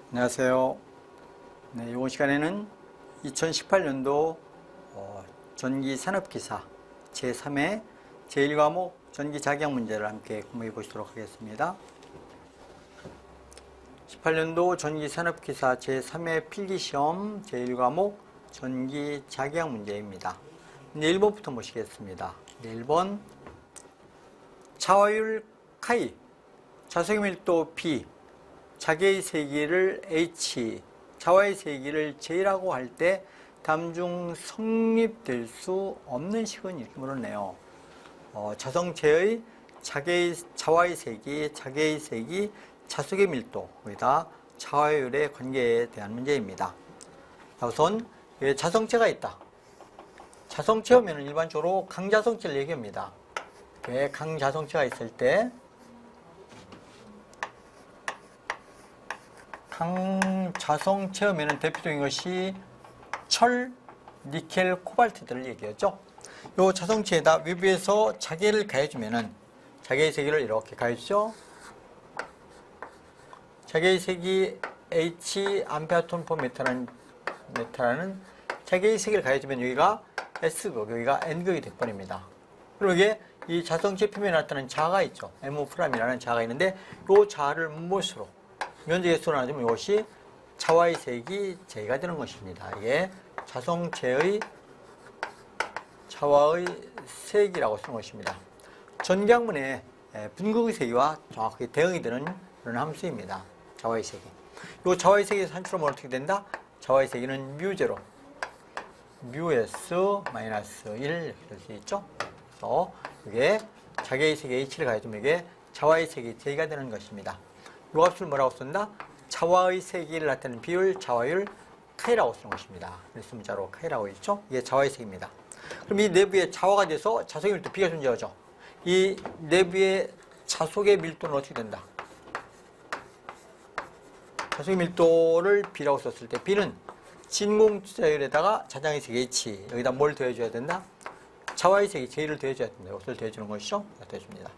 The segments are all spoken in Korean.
안녕하세요. 네, 이번 시간에는 2018년도 전기산업기사 제3회 제1과목 전기작용 문제를 함께 공부해 보시도록 하겠습니다. 18년도 전기산업기사 제3회 필기시험 제1과목 전기작용 문제입니다. 1번부터 보시겠습니다. 1번 차화율 K, 자석밀도 B, 자개의 세기를 H, 차와의 세기를 J라고 할 때 다음 중 성립될 수 없는 식은 이렇게 물었네요. 자성체의 차와의 세기, 자개의 세기, 자석의 밀도, 거기다 차화율의 관계에 대한 문제입니다. 우선 자성체가 있다. 자성체 하면 일반적으로 강자성체를 얘기합니다. 강자성체가 있을 때 강자성체 하면 대표적인 것이 철, 니켈, 코발트들을 얘기하죠. 이 자성체에다 외부에서 자개를 가해주면은 자개의 세기를 이렇게 가해주죠. 자개의 세기 H 암페어톤 퍼 메타라는 자개의 세기를 가해주면 여기가 S극, 여기가 N극이 돼버립니다. 그리고 이게 이 자성체 표면에 나타나는 자가 있죠. M'이라는 자가 있는데 이 자를 무엇으로 면적의 수로 나누면 이것이 차와의 색이 J가 되는 것입니다. 이게 자성체의 차와의 색이라고 쓰는 것입니다. 전기학문의 분극의 세기와 정확하게 대응이 되는 그런 함수입니다. 차와의 세기. 이 차와의 세기에서 산출하면 어떻게 된다? 차와의 세기는 뮤제로, 뮤S-1 이렇게 될 수 있죠. 그래서 이게 자개의 세기 H를 가해주면 이게 차와의 세기 J가 되는 것입니다. 이 값을 뭐라고 쓴다? 차와의 세기를 나타내는 비율, 차화율 K라고 쓰는 것입니다. 그래서 문자로 K라고 있죠? 이게 차와의 세기입니다. 그럼 이 내부에 차화가 돼서 자석의 밀도 B가 존재하죠. 이 내부의 자석의 밀도는 어떻게 된다? 자석의 밀도를 B라고 썼을 때 B는 진공투자율에다가 자장의 세기 H, 여기다 뭘 더해줘야 된다? 차와의 세기 J를 더해줘야 된다. 이것을 더해주는 것이죠? 더해줍니다.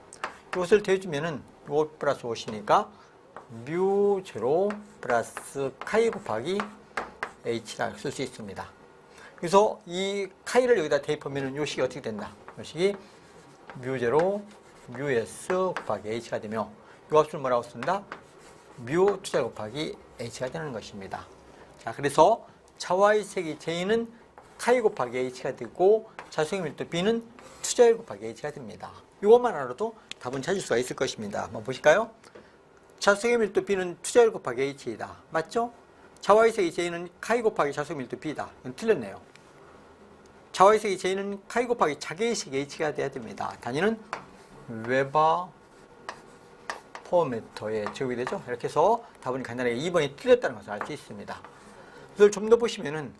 이것을 더해주면은 5 플러스 5이니까 뮤 제로 플러스 카이 곱하기 H라 쓸 수 있습니다. 그래서 이 카이를 여기다 대입하면 이 식이 어떻게 된다? 이 식이 뮤 제로 뮤S 곱하기 H가 되며 이 값을 뭐라고 쓴다? 뮤 투자 곱하기 H가 되는 것입니다. 자, 그래서 차와의 세기 J는 카이 곱하기 H가 되고 자석의 밀도 B는 투자율 곱하기 H가 됩니다. 이것만 알아도 답은 찾을 수가 있을 것입니다. 한번 보실까요? 자석의 밀도 B는 투자율 곱하기 H이다. 맞죠? 차와의 세기 J는 카이 곱하기 자석의 밀도 B다. 이건 틀렸네요. 차와의 세기 J는 카이 곱하기 자개의 세기 H가 돼야 됩니다. 단위는 웨버 퍼 미터에 제곱이 되죠. 이렇게 해서 답은 간단하게 2번이 틀렸다는 것을 알 수 있습니다. 이걸 좀 더 보시면은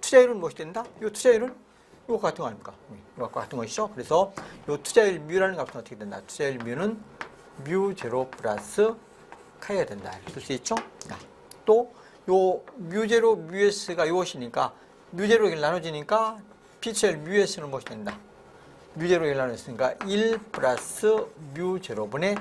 투자율은 무엇이 된다? 이 투자율은 이거 같은 거 아닙니까? 이거 같은 것이죠. 그래서 이 투자율 뮤라는 값은 어떻게 된다? 투자율 뮤는 뮤 제로 플러스 카이가 된다. 쓸 수 있죠? 또 요 뮤 제로 뮤S가 이것이니까 뮤 제로 를 나눠지니까 P투자율 뮤S는 무엇이 된다? 뮤 제로 를 나눴으니까 1 플러스 뮤 제로분의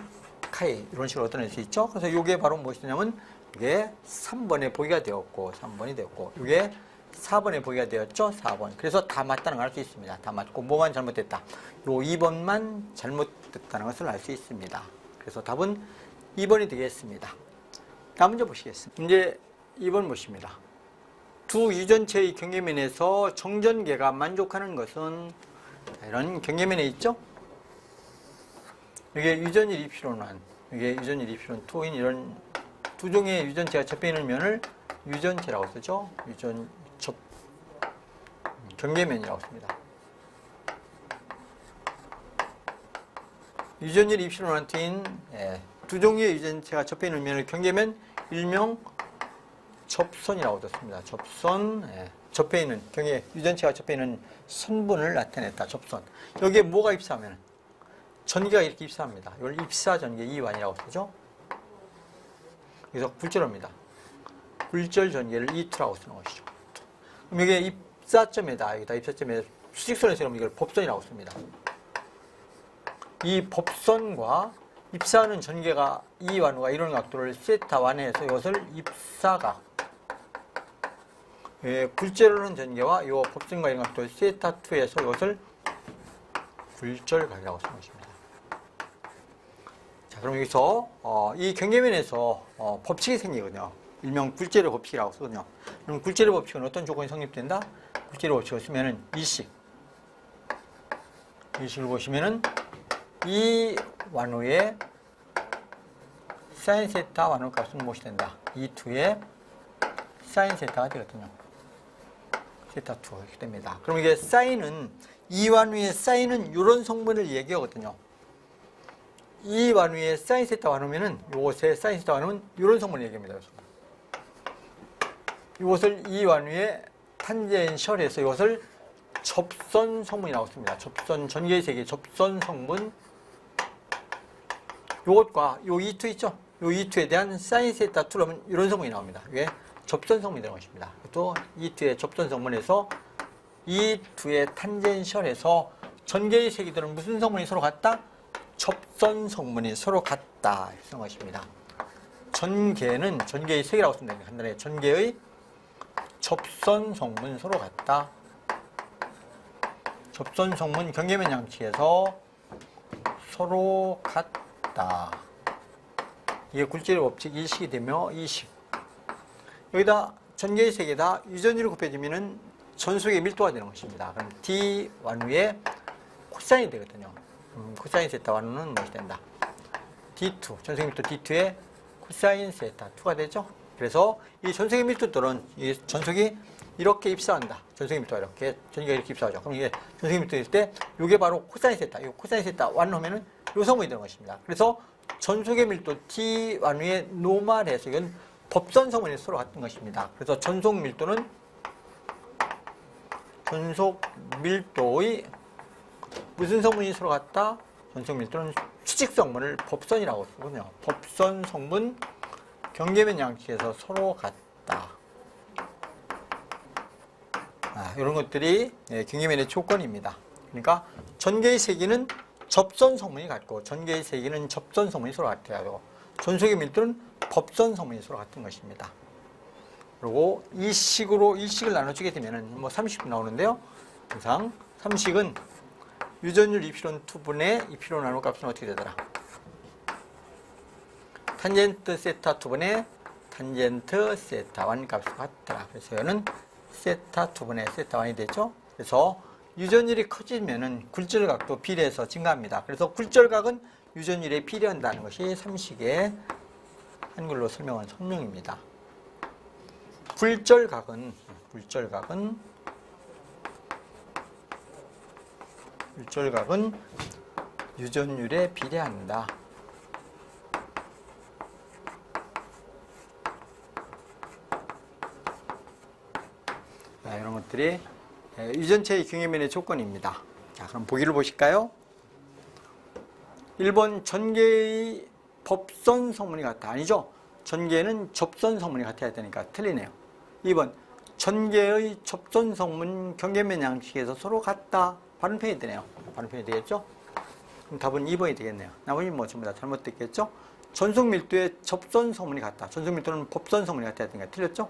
카이 이런 식으로 얻어낼 수 있죠. 그래서 이게 바로 무엇이 되냐면 이게 3번에 보기가 되었고 3번이 되었고 이게 4번에 보기가 되었죠. 4번. 그래서 다 맞다는 걸 알 수 있습니다. 다 맞고 뭐만 잘못됐다? 요 2번만 잘못됐다는 것을 알 수 있습니다. 그래서 답은 2번이 되겠습니다. 다음 문제 보시겠습니다. 이제 2번 보십니다. 두 유전체의 경계면에서 정전계가 만족하는 것은 이런 경계면에 있죠. 이게 유전일 이피론한, 이게 유전일 이피론 2인 이런 두 종의 유전체가 접해 있는 면을 유전체라고 쓰죠. 경계면이라고 씁니다. 유전일 입시론한 트인 두 종류의 유전체가 접해 있는 면을 경계면 일명 접선이라고 썼습니다. 접선, 접해 있는 유전체가 접해 있는 선분을 나타냈다. 접선. 여기에 뭐가 입사하면 전기가 이렇게 입사합니다. 이걸 입사 전기 이완이라고 쓰죠. 그래서 굴절합니다. 굴절 전기를 E2라고 쓰는 것이죠. 그럼 이게 입사점에다 여기다 입사점에 수직선에서 이걸 법선이라고 씁니다. 이 법선과 입사하는 전개가 이 완우가 이루는 각도를 세타1에 해서 이것을 입사각. 굴절하는 전개와 이 법선과 이런 각도를 세타2에 해서 이것을 굴절각이라고 쓰는 것입니다. 자, 그럼 여기서 이 경계면에서 법칙이 생기거든요. 일명 굴절의 법칙이라고 쓰거든요. 그럼 굴절의 법칙은 어떤 조건이 성립된다? 굴절의 법칙을 쓰면은 이식을 보시면은 이 완우의 사인 세타 완우 값은 무엇이 된다? E2의 사인 세타가 되거든요. 세타2 이렇게 됩니다. 그럼 이게 사인은 이 완우의 사인은 이런 성분을 얘기하거든요. 이 완우의 사인 세타 완우면은 이것의 사인 세타 완우는 이런 성분을 얘기합니다. 이것을 이 완우의 탄젠셜에서 이것을 접선 성분이라고 씁니다. 접선 전개의 세계 접선 성분. 이것과 요 E2 있죠? 요 E2에 대한 사인 세타 2로 하면 이런 성분이 나옵니다. 이게 접선 성분이 되는 것입니다. 또 E2의 접선 성분에서 E2의 탄젠셜에서 전개의 세기들은 무슨 성분이 서로 같다? 접선 성분이 서로 같다. 이렇게 쓰는 것입니다. 전개는 전개의 세기라고 쓰면 됩니다. 간단하게 전개의 접선 성분 서로 같다. 접선 성분 경계면 양측에서 서로 같다. 이게 굴절의 법칙 일식이 되며 이식. 여기다 전개의 세계다 유전율이 곱해지면은 전속의 밀도가 되는 것입니다. 그럼 D 완우의 코사인이 되거든요. 코사인 세타 완우는 무엇이 된다? D2, 전속의 밀도 D2의 코사인 세타 2가 되죠. 그래서 이 전속의 밀도들은 이 전속이 이렇게 입사한다. 전속의 밀도가 이렇게 전기가 이렇게 입사하죠. 그럼 이게 전속의 밀도일 때 이게 바로 코사인 세타. 이 코사인 세타 완우하면은 요 성분이 되는 것입니다. 그래서 전속의 밀도 T 완우의 노멀해서 이건 법선 성분이 서로 같은 것입니다. 그래서 전속 밀도는 전속 밀도의 무슨 성분이 서로 같다? 전속 밀도는 수직 성분을 법선이라고 쓰거든요. 법선 성분 경계면 양측에서 서로 같다. 이런 것들이 경계면의 조건입니다. 그러니까 전개의 세기는 접선 성분이 같고 전개의 세기는 접선 성분이 서로 같아요. 전속의 밀도는 법선 성분이 서로 같은 것입니다. 그리고 이 식으로 일식을 나눠주게 되면은 뭐 30분 나오는데요. 항상 3식은 유전율 2필론 2분의 2필론 나누 값은 어떻게 되더라? 탄젠트 세타 2분의 탄젠트 세타 1 값과 같더라. 그래서 이거는 세타 2분의 세타 1이 되죠. 그래서 유전율이 커지면은 굴절각도 비례해서 증가합니다. 그래서 굴절각은 유전율에 비례한다는 것이 3식의 한글로 설명한 설명입니다. 굴절각은 유전율에 비례한다. 이런 것들이 유전체의 경계면의 조건입니다. 자, 그럼 보기를 보실까요? 1번 전개의 법선 성분이 같다. 아니죠? 전개는 접선 성분이 같아야 되니까 틀리네요. 2번 전개의 접선 성분 경계면 양측에서 서로 같다. 발음편이 되네요. 발음편이 되겠죠? 그럼 답은 2번이 되겠네요. 나머지 뭐 전부 다 잘못됐겠죠? 전속 밀도의 접선 성분이 같다. 전속 밀도는 법선 성분이 같아야 되니까 틀렸죠?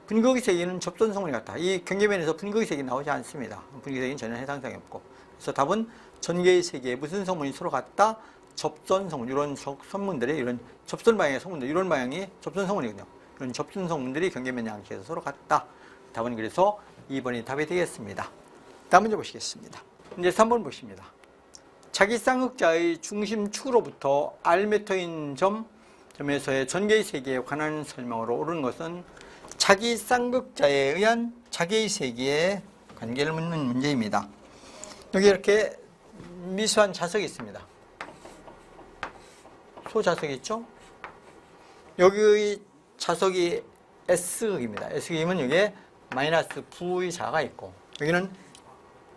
분극의 세기는 접선 성분이 같다. 이 경계면에서 분극의 세기 나오지 않습니다. 분극의 세기는 전혀 해당사항이 없고. 그래서 답은 전개의 세기에 무슨 성분이 서로 같다? 접선 성분. 이런 성분들이 이런 접선 방향의 성분들, 이런 방향이 접선 성분이거든요. 이런 접선 성분들이 경계면 양측에서 서로 같다. 답은 그래서 2번이 답이 되겠습니다. 다음 문제 보시겠습니다. 이제 3번 보십니다. 자기 쌍극자의 중심축으로부터 Rm인 점에서의 전개의 세기에 관한 설명으로 옳은 것은 자기 쌍극자에 의한 자기의 세기의 관계를 묻는 문제입니다. 여기 이렇게 미수한 자석이 있습니다. 소자석이 있죠? 여기 자석이 S극입니다. S극이면 여기에 마이너스 V의 자가 있고, 여기는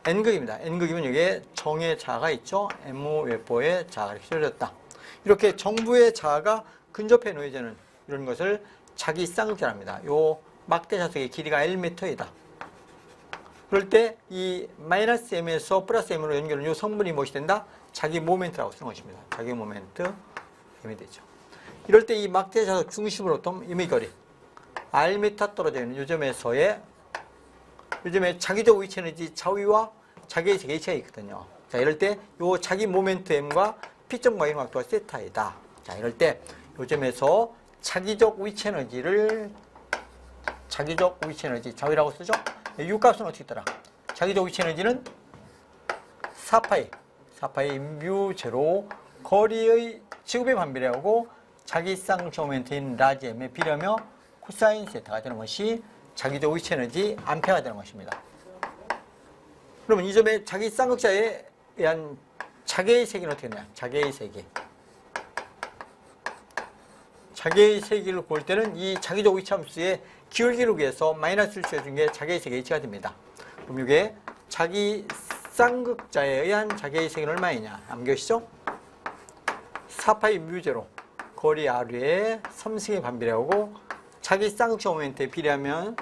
N극입니다. N극이면 여기에 정의 자가 있죠? MO 웨포의 자가 이렇게 써졌다. 이렇게 정부의 자가 근접해 놓여지는 이런 것을 자기 쌍극자랍니다. 요 막대 자석의 길이가 Lm이다. 그럴 때 이 마이너스 M에서 플러스 M으로 연결한 요 성분이 무엇이 된다? 자기 모멘트라고 쓰는 것입니다. 자기 모멘트. M이 되죠. 이럴 때 이 막대 자석 중심으로부터 임의거리 Rm 떨어져 있는 요점에서의 요즘에 자기적 위치 에너지 좌위와 자기의 세계 H가 있거든요. 자, 이럴 때 요 자기 모멘트 M과 P점 방향 각도가 세타이다. 자, 이럴 때 요점에서 자기적 위치 에너지 좌위라고 쓰죠. U 값은 어떻게 있더라? 자기적 위치 에너지는 4파이 뮤 제로 거리의 지구배 반비례하고 자기 쌍시 모멘트인 라지 M에 비례하며 코사인 세타가 되는 것이 자기적 위치 에너지 암페어가 되는 것입니다. 그러면 이 점에 자기 쌍극자에 의한 자개의 세기는 어떻게 되냐? 자개의 세기를 볼 때는 이 자기적 위치 함수의 기울기를 위해서 마이너스를 취해준 게 자개의 세기 H가 됩니다. 그럼 이게 자기 쌍극자에 의한 자개의 세기는 얼마이냐? 암기하시죠? 4파이 뮤제로 거리 R의 3승의 반비례하고 자기 쌍극자 모멘트에 비례하면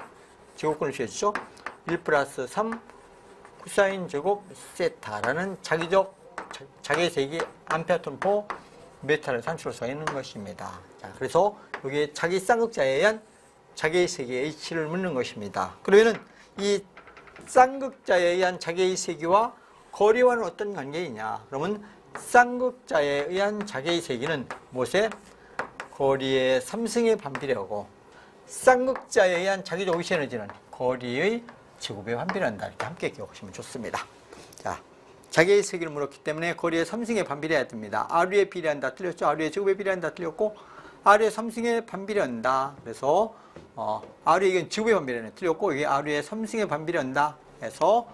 제곱근을 취해주죠. 1 플러스 3 코사인 제곱 세타라는 자기의 세기 암페어 톤포 메타를 산출할 수가 있는 것입니다. 자, 그래서 여기 자기 쌍극자에 의한 자기의 세기 H를 묻는 것입니다. 그러면은 이 쌍극자에 의한 자기의 세기와 거리와는 어떤 관계이냐? 그러면 쌍극자에 의한 자기의 세기는 무엇에? 거리의 3승의 반비례하고 쌍극자에 의한 자기적 위치 에너지는 거리의 제곱에 반비례한다. 이렇게 함께 기억하시면 좋습니다. 자, 자기의 세기를 물었기 때문에 거리의 3승에 반비례해야 됩니다. R에 비례한다 틀렸죠? R의 제곱에 비례한다 틀렸고 R의 3승에 반비례한다. 그래서 R의 이건 제곱에 반비례는 틀렸고 이게 R의 3승에 반비례한다 해서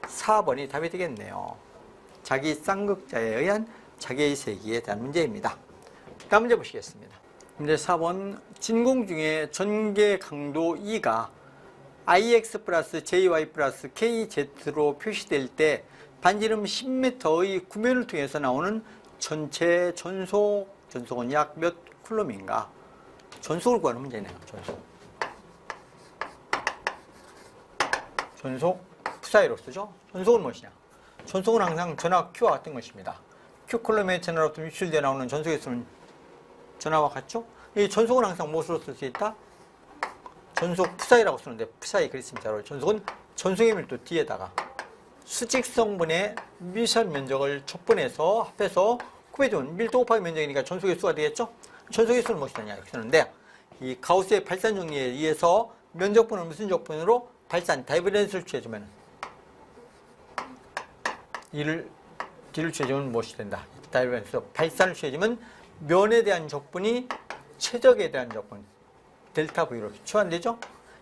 4번이 답이 되겠네요. 자기 쌍극자에 의한 자기의 세기에 대한 문제입니다. 다음 문제 보시겠습니다. 문제 4번 진공 중에 전개 강도 E가 IX 플러스 JY 플러스 KZ로 표시될 때 반지름 10m의 구면을 통해서 나오는 전체 전속은 약 몇 쿨럼인가? 전속을 구하는 문제네요. 전속 P사이로 쓰죠. 전속은 무엇이냐? 전속은 항상 전하 Q와 같은 것입니다. Q 쿨럼의 전하로부터 유출되어 나오는 전속의 수는 전하와 같죠? 이 전속은 항상 무엇으로 쓸 수 있다? 전속 P사이라고 쓰는데 P사이 그랬습니다. 전속은 전속의 밀도 D에다가 수직성분의 미션 면적을 촉분해서 합해서 곱해준 밀도 곱하기 면적이니까 전속의 수가 되겠죠? 전속의 수는 무엇이냐 이렇게 쓰는데 이 가우스의 발산 정리에 의해서 면적분을 무슨 적분으로 발산 다이버전스를 취해주면 D를 취해주면 무엇이 된다? 다이버전스 발산을 취해주면 면에 대한 적분이 최적에 대한 적분 델타 V로 치환되죠?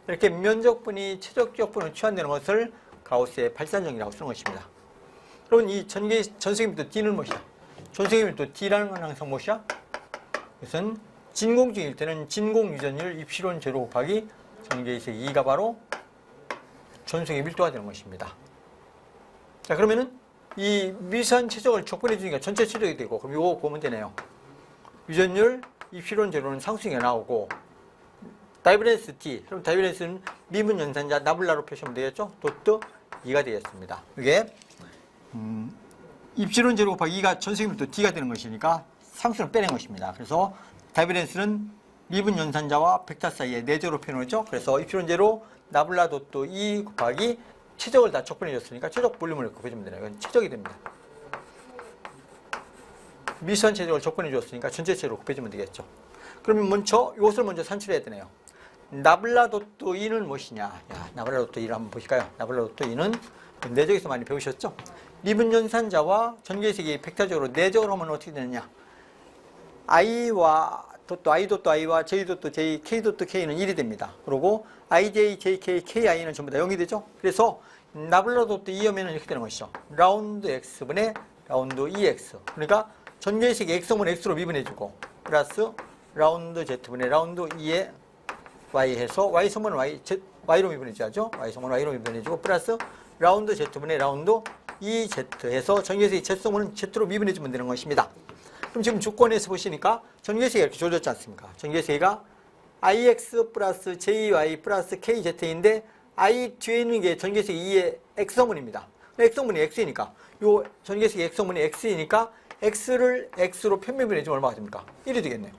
이렇게 면적분이 최적 적분으로 치환되는 것을 가우스의 발산정리라고 쓰는 것입니다. 그러면 이 전속의 밀도 D는 무엇이다? 전속의 밀도 D라는 건 항상 무엇이야? 이것은 진공 중일 때는 진공 유전율 입실온 제로 곱하기 전개의 세기 2가 바로 전속의 밀도가 되는 것입니다. 자, 그러면은 이 미세한 최적을 적분해 주니까 전체 최적이 되고 그럼 이거 보면 되네요. 유전율 입실온 제로는 상승이 나오고 다이버전스 D, 그럼 다이버전스는 미분 연산자 나블라로 표시하면 되겠죠? 도트 2가 되겠습니다. 이게 입실온 제로 곱하기 2가 전속의 밀도 D가 되는 것이니까 상수를 빼낸 것입니다. 그래서 다이버전스는 미분 연산자와 벡터 사이에 내적으로 표현하죠. 그래서 입실온 제로 나블라 도트 2 곱하기 최적을 다 적분해 줬으니까 최적 볼륨을 곱해주면 되네요. 이건 최적이 됩니다. 미세한 최적을 적분해 줬으니까 전체 최적으로 곱해주면 되겠죠. 그러면 먼저 이것을 먼저 산출해야 되네요. 나블라 도트 2는 무엇이냐? 야, 나블라 도트 2를 한번 보실까요? 나블라 도트 2는 내적에서 많이 배우셨죠? 미분 연산자와 전개의 세기 벡터적으로 내적으로 하면 어떻게 되느냐? I와 I 도트 I와 J 도트 J, K 도트 K는 1이 됩니다. 그리고 IJ, JK, KI는 전부 다 0이 되죠? 그래서 나블라 도트 2하면 이렇게 되는 것이죠. 라운드 X분의 라운드 EX. 그러니까 전개의 세기 X분의 X로 미분해주고 플러스 라운드 Z분의 라운드 E의 Y 해서 Y성분 Y로 미분해줘야죠. Y성분 Y로 미분해주고 플러스 라운드 Z분의 라운드 EZ 해서 전개의 세기 Z성분은 Z로 미분해주면 되는 것입니다. 그럼 지금 조건에서 보시니까 전개의 세기가 이렇게 주어졌지 않습니까? 전개의 세기가 IX 플러스 JY 플러스 KZ인데 I 뒤에 있는 게 전개의 세기 2의 X성분입니다. X성분이 X이니까 요 전개의 세기 X성분이 X이니까 x를 x로 편미분해주면 얼마가 됩니까? 1이 되겠네요.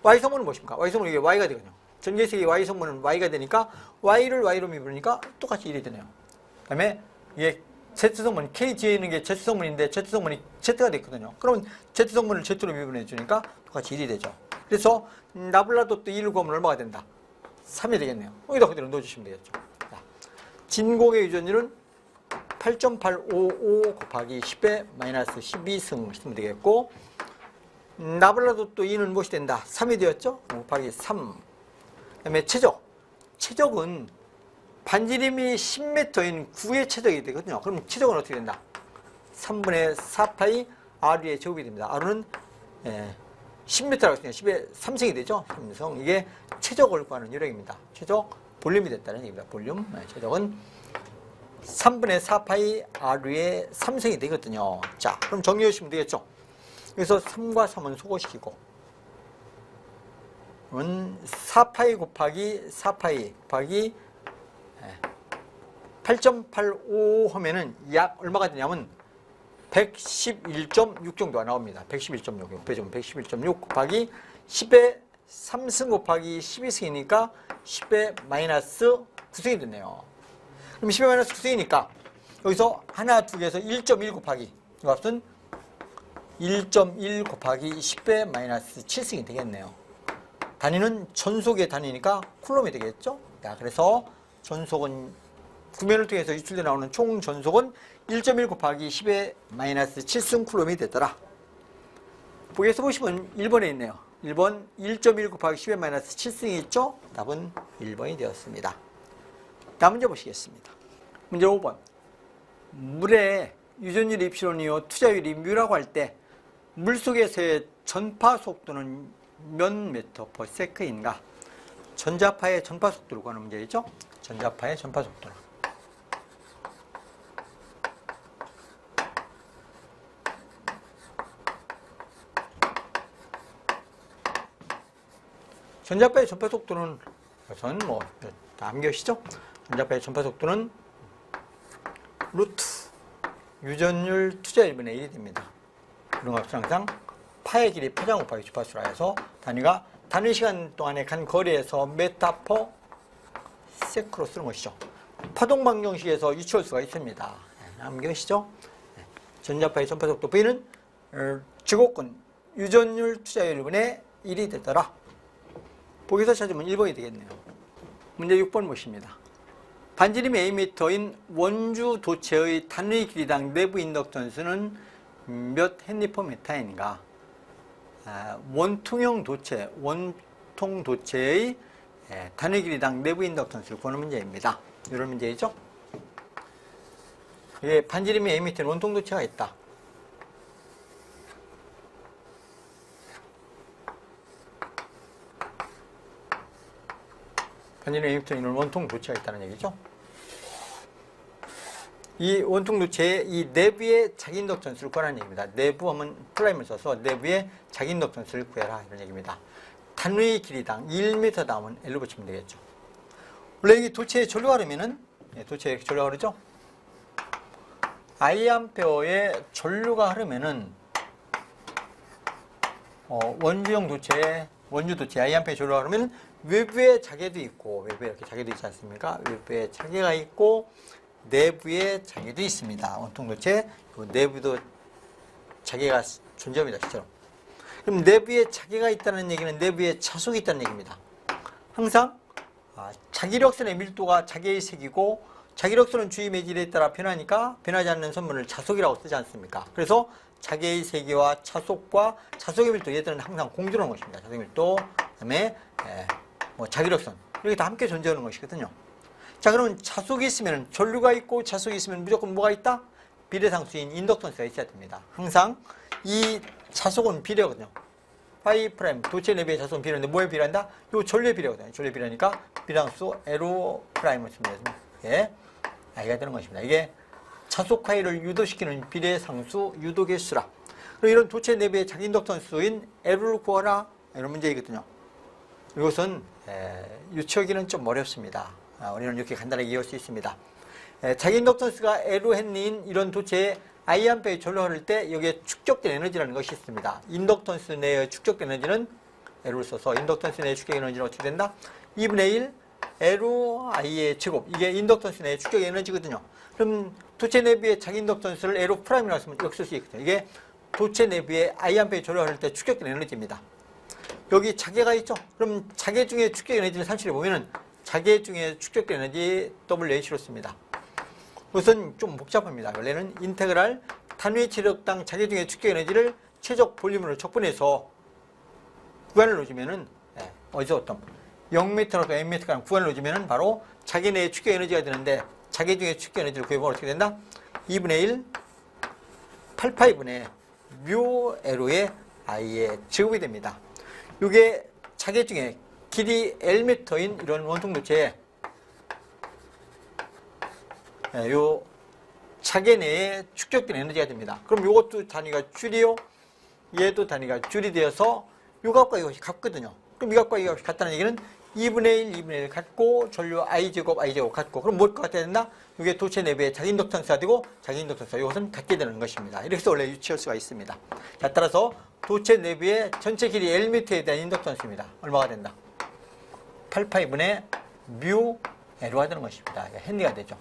y 성분은 무엇입니까? y 성분은 이게 y가 되거든요. 전개식의 y 성분은 y가 되니까 y를 y로 미분하니까 똑같이 1이 되네요. 그 다음에 이게 Z성분, K 뒤에 있는 게 Z성분인데 Z성분이 Z가 됐거든요. 그러면 Z성분을 Z로 미분해 주니까 똑같이 1이 되죠. 그래서 나블라도트 1을 구하면 얼마가 된다? 3이 되겠네요. 여기다 그대로 넣어주시면 되겠죠. 자, 진공의 유전율은 8.855 곱하기 10의 마이너스 12승 쓰면 되겠고, 나블라도트 2는 무엇이 된다? 3이 되었죠? 곱하기 3. 그 다음에 최적. 최적은 반지름이 10m인 9의 최적이 되거든요. 그럼 최적은 어떻게 된다? 3분의 4파이 R의 제곱이 됩니다. R은 10m라고 했으니까 10의 3승이 되죠. 3승. 이게 최적을 구하는 요령입니다. 최적 볼륨이 됐다는 얘기입니다. 볼륨. 최적은 3분의 4파이 R의 3승이 되거든요. 자, 그럼 정리해 주시면 되겠죠. 그래서 3과 3은 소거시키고, 그러면 4파이 곱하기 4파이 곱하기 8.85 하면은 약 얼마가 되냐면 111.6 정도가 나옵니다. 111.6. 빼주면 111.6 곱하기 10의 3승 곱하기 12승이니까 10의 마이너스 9승이 됐네요. 그럼 10의 마이너스 9승이니까 여기서 하나, 두 개에서 1.1 곱하기 이 값은 1.1 곱하기 10의 마이너스 7승이 되겠네요. 단위는 전속의 단위니까 쿨럼이 되겠죠. 자, 그래서 전속은 구면을 통해서 유출되어 나오는 총 전속은 1.1 곱하기 10의 마이너스 7승 쿨럼이 되더라. 보기에서 보시면 1번에 있네요. 1번 1.1 곱하기 10의 마이너스 7승이 있죠? 답은 1번이 되었습니다. 다음 문제 보시겠습니다. 문제 5번. 물의 유전율이 입시론이요 투자율이 뮤라고 할 때 물속에서의 전파 속도는 몇 미터 퍼 세컨인가? 전자파의 전파 속도를 구하는 문제이죠? 전자파의 전파 속도를. 전자파의 전파 속도는 우선 암기하시죠? 전자파의 전파 속도는 루트 유전율 투자율 분의 1이 됩니다. 그런 값은 항상 파의 길이 파장 곱하기 주파수라 해서 단위가 단위 시간 동안에 간 거리에서 메타 퍼 세크로 쓰는 것이죠. 파동 방정식에서 유추할 수가 있습니다. 암기하시죠? 전자파의 전파 속도 V는 지곡근 유전율 투자율 분의 1이 되더라. 보기에서 찾으면 1번이 되겠네요. 문제 6번 보십니다. 반지름이 Am인 원주 도체의 단위 길이당 내부 인덕턴스는 몇 헨리퍼메타인가? 원통형 도체, 원통 도체의 단위 길이당 내부 인덕턴스를 구하는 문제입니다. 이런 문제이죠. 반지름이 Am인 원통 도체가 있다. 반지름 Am은 원통 도체가 있다는 얘기죠. 이 원통 도체의 이 내부의 자기인덕턴스를 구하라는 얘기입니다. 내부 하면 플라임을 써서 내부의 자기인덕턴스를 구해라 이런 얘기입니다. 단위 길이당 1m 나오면 L로 붙이면 되겠죠. 원래 이 도체의 전류가 흐르면은 도체의 전류가 흐르죠. I암페어의 전류가 흐르면은 원주형 도체, 원주 도체 I암페어의 전류가 흐르면 외부에 자개도 있고, 외부에 이렇게 자개도 있지 않습니까? 외부에 자개가 있고 내부에 자개도 있습니다. 원통 도체 내부도 자개가 존재합니다. 실제로. 그럼 내부에 자개가 있다는 얘기는 내부에 자속이 있다는 얘기입니다. 항상 자기력선의 밀도가 자개의 색이고 자기력선은 주위 매질에 따라 변하니까 변하지 않는 선분을 자속이라고 쓰지 않습니까? 그래서 자개의 세기와 자속과 자속의 밀도 얘들은 항상 공존하는 것입니다. 자속의 밀도, 그다음에 자기력선 이렇게 다 함께 존재하는 것이거든요. 자, 그러면 자속이 있으면 전류가 있고 자속이 있으면 무조건 뭐가 있다? 비례상수인 인덕턴스가 있어야 됩니다. 항상 이 자속은 비례거든요. 파이 프라임 도체 내부의 자속은 비례인데 뭐에 비례한다? 요 전류에 비례거든요. 전류에 비례하니까 비례상수 에로 프라임을 씁니다. 이게 I가 되는 것입니다. 이게 자속화를 유도시키는 비례상수 유도계 수라. 그리고 이런 도체 내부의 자기 인덕턴스인 L을 구하라 이런 문제이거든요. 이것은 유추하기는 좀 어렵습니다. 우리는 이렇게 간단하게 이해할 수 있습니다. 자기 인덕턴스가 L로 헨리인 이런 도체의 I암페의 전류를 흐를 때 여기에 축적된 에너지라는 것이 있습니다. 인덕턴스 내에 축적된 에너지는 L을 써서 인덕턴스 내에 축적 에너지는 어떻게 된다? 2분의 1 LI의 제곱. 이게 인덕턴스 내에 축적 에너지거든요. 그럼 도체 내부의 자기 인덕턴스를 L 프라임이라고 쓰면 이렇게 쓸 수 있거든요. 이게 도체 내부의 I암페의 전류를 흐를 때 축적된 에너지입니다. 여기 자개가 있죠? 그럼 자개 중에 축적 에너지를 산출해 보면은 자개 중에 축적된 에너지 WH로 씁니다. 우선 좀 복잡합니다. 원래는 인테그랄 단위 체력당 자개 중에 축적 에너지를 최적 볼륨으로 적분해서 구간을 넣어주면은 어디서 어떤 0m나 1m간 구간을 넣어주면은 바로 자개 내의 축적 에너지가 되는데 자개 중에 축적 에너지를 구해보면 어떻게 된다? 2분의 1 8파이분의 뮤 L의 I의 제곱이 됩니다. 이게 자개 중에 길이 Lm인 이런 원통 도체에 요 자개 내에 축적된 에너지가 됩니다. 그럼 이것도 단위가 줄이요, 얘도 단위가 줄이 되어서 요 값과 이것이 같거든요. 그럼 이 값과 이 값이 같다는 얘기는 2분의 1, 2분의 1 같고 전류 I제곱, I제곱 같고 그럼 뭘 같아야 된다? 이게 도체 내부의 자기 인덕턴스가 되고 자기 인덕턴스가 이것은 같게 되는 것입니다. 이렇게 해서 원래 유추할 수가 있습니다. 자, 따라서 도체 내부의 전체 길이 Lm에 대한 인덕턴스입니다. 얼마가 된다? 8파이분의 뮤 L가 되는 것입니다. 헨리가 되죠.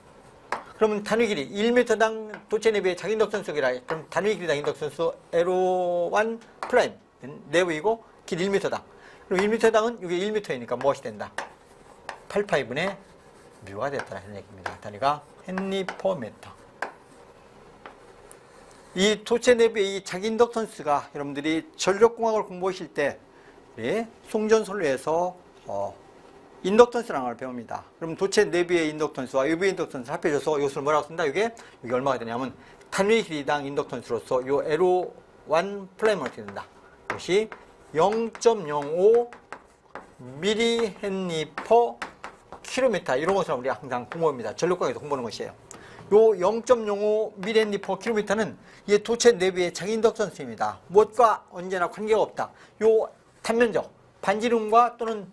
그러면 단위 길이 1m당 도체 내부의 자기 인덕턴스가 그럼 단위 길이당 인덕턴스 L1 프라임 내부이고 길이 1m당. 그럼 1m당은 이게 1m이니까 무엇이 된다? 8파이분의 뮤가 됐다는 얘기입니다. 단위가 헨리 퍼 미터. 이 도체 내부의 이 자기 인덕턴스가 여러분들이 전력공학을 공부하실 때 송전솔로에서 인덕턴스라는 걸 배웁니다. 그럼 도체 내부의 인덕턴스와 외부의 인덕턴스를 합해줘서 이것을 뭐라고 쓴다? 이게 얼마가 되냐면 단위 길이당 인덕턴스로서 이 L1 플레임을 어떻게 된다? 이것이 0.05 미리 헨리 퍼 킬로미터 이런 것을 우리가 항상 공부합니다. 전력공학에서 공부하는 것이에요. 요 0.05 미리 헨리 퍼 킬로미터는 이 도체 내부의 자기 인덕턴스입니다. 무엇과 언제나 관계가 없다. 요 단면적, 반지름과 또는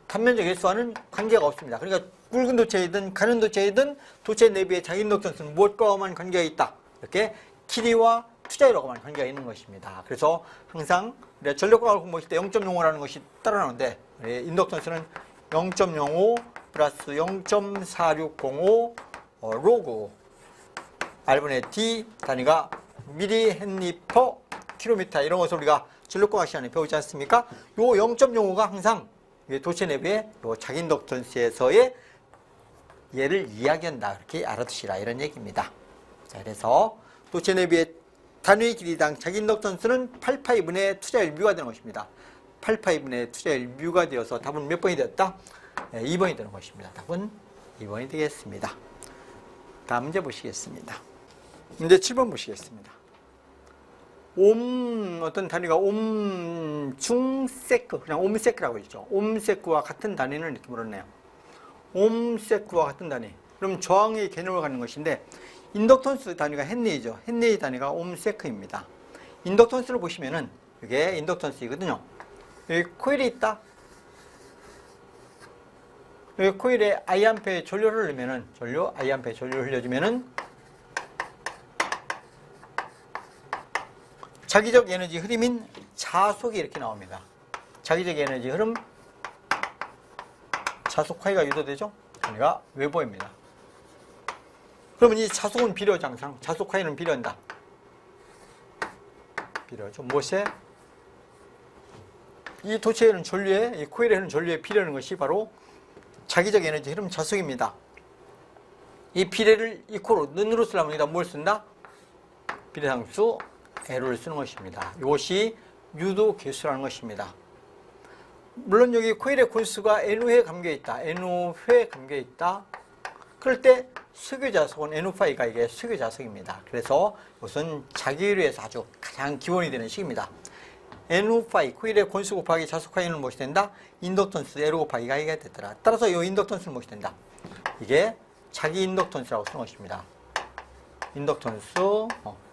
단면적 일수와는 관계가 없습니다. 그러니까 굵은 도체이든 가는 도체이든 도체 내부의 자기 인덕턴스는 무엇과만 관계가 있다. 이렇게 길이와 투자율하고만 관계가 있는 것입니다. 그래서 항상 전력공학을 공부할 때 0.05라는 것이 따라 나오는데 인덕턴스는 0.05 플러스 0.4605 로그 R분의 D 단위가 미리 헨리 퍼 킬로미터 이런 것을 우리가 전력공학 시간에 배우지 않습니까? 요 0.05가 항상 도체 내부의 자기 인덕턴스에서의 얘를 이야기한다. 이렇게 알아두시라 이런 얘기입니다. 자, 그래서 도체 내부의 단위 길이당 자기 인덕턴스는 8파이분의 투자율 뮤가 되는 것입니다. 8파이분의 투자율 뮤가 되어서 답은 몇 번이 되었다? 2번이 되는 것입니다. 답은 2번이 되겠습니다. 다음 문제 보시겠습니다. 문제 7번 보시겠습니다. 어떤 단위가 중세크, 그냥 옴세크라고 있죠. 옴세크와 같은 단위는 이렇게 물었네요. 옴세크와 같은 단위. 그럼 저항의 개념을 갖는 것인데, 인덕턴스 단위가 헨리죠. 헨리 단위가 옴세크입니다. 인덕턴스를 보시면은, 이게 인덕턴스이거든요. 여기 코일이 있다. 여기 코일에 I암페의 전류를 흘리면은, I암페의 전류를 흘려주면은, 자기적 에너지 흐름인 자속이 이렇게 나옵니다. 자기적 에너지 흐름, 자속 화이가 유도되죠? 그러니까 외부입니다. 그러면 이 자속은 비례하죠, 항상. 자속 화이는 비례한다. 비례하죠. 무엇에? 이 도체에는 전류에, 이 코일에 있는 전류에 비례하는 것이 바로 자기적 에너지 흐름 자속입니다. 이 비례를 이코로, 는으로 쓰려면 여기다 뭘 쓴다? 비례상수 L을 쓰는 것입니다. 이것이 유도 개수라는 것입니다. 물론 여기 코일의 콘수가 N우에 감겨있다. N우에 감겨있다. 그럴 때 석유자석은 N우파이가 이게 석유자석입니다. 그래서 이것은 자기유리에서 아주 가장 기본이 되는 식입니다. N우파이, 코일의 콘수 곱하기 자석화이는 무엇이 된다? 인덕턴스 L 곱하기가 이게 됐더라. 따라서 이 인덕턴스는 무엇이 된다? 이게 자기 인덕턴스라고 쓰는 것입니다. 인덕턴스,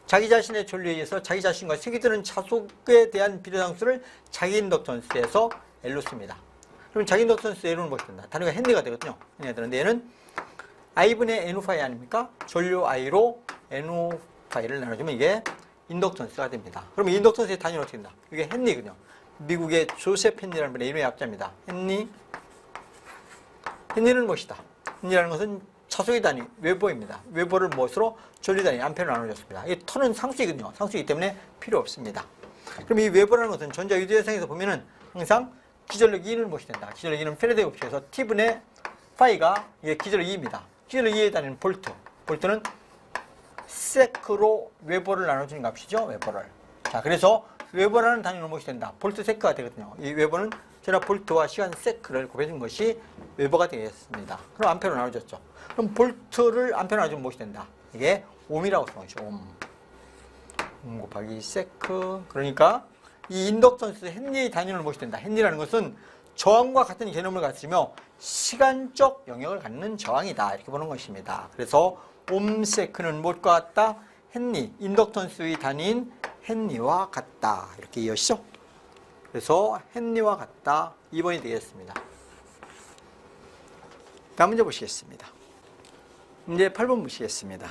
자기 자신의 전류에 의해서 자기 자신과 세기되는 자속에 대한 비례상수를 자기 인덕턴스에서 L로 씁니다. 그럼 자기 인덕턴스 L은 무엇이 된다? 단위가 헨리가 되거든요. 헨리가 되는데 얘는 I분의 N파이 아닙니까? 전류 I로 파이를 나눠주면 이게 인덕턴스가 됩니다. 그럼 인덕턴스의 단위는 어떻게 된다? 이게 헨리거든요. 미국의 조셉 헨리라는 분의 이름의 약자입니다. 헨리. 헨리는 무엇이다? 헨리라는 것은 차속의 단위, 웨버입니다. 웨버를 무엇으로? 전류 단위, 암페어로 나눠줬습니다. 이 턴은 상수이거든요. 상수이기 때문에 필요 없습니다. 그럼 이 웨버라는 것은 전자유도현상에서 보면은 항상 기전력 2는 무엇이 된다? 기전력 2는 페라데이 법칙에서 T분의 파이가 이게 기전력 2입니다. 기전력 2의 단위는 볼트. 볼트는 세크로 웨버를 나눠주는 값이죠. 웨버를. 자, 그래서 웨버라는 단위는 무엇이 된다? 볼트 세크가 되거든요. 이 웨버는 전압 볼트와 시간 세크를 곱해준 것이 웨버가 되겠습니다. 그럼 암페어로 나눠졌죠. 그럼 볼트를 암페어로 나눠주면 무엇이 된다? 이게 옴이라고 쓰는 것이죠. 옴 곱하기 세크. 그러니까 이 인덕턴스 헨리의 단위는 무엇이 된다? 헨리라는 것은 저항과 같은 개념을 가지며 시간적 영역을 갖는 저항이다. 이렇게 보는 것입니다. 그래서 옴세크는 무엇과 같다? 헨리, 인덕턴스의 단위인 헨리와 같다. 이렇게 이해하시죠? 그래서 헨리와 같다. 2번이 되겠습니다. 다음 문제 보시겠습니다. 문제 8번 보시겠습니다.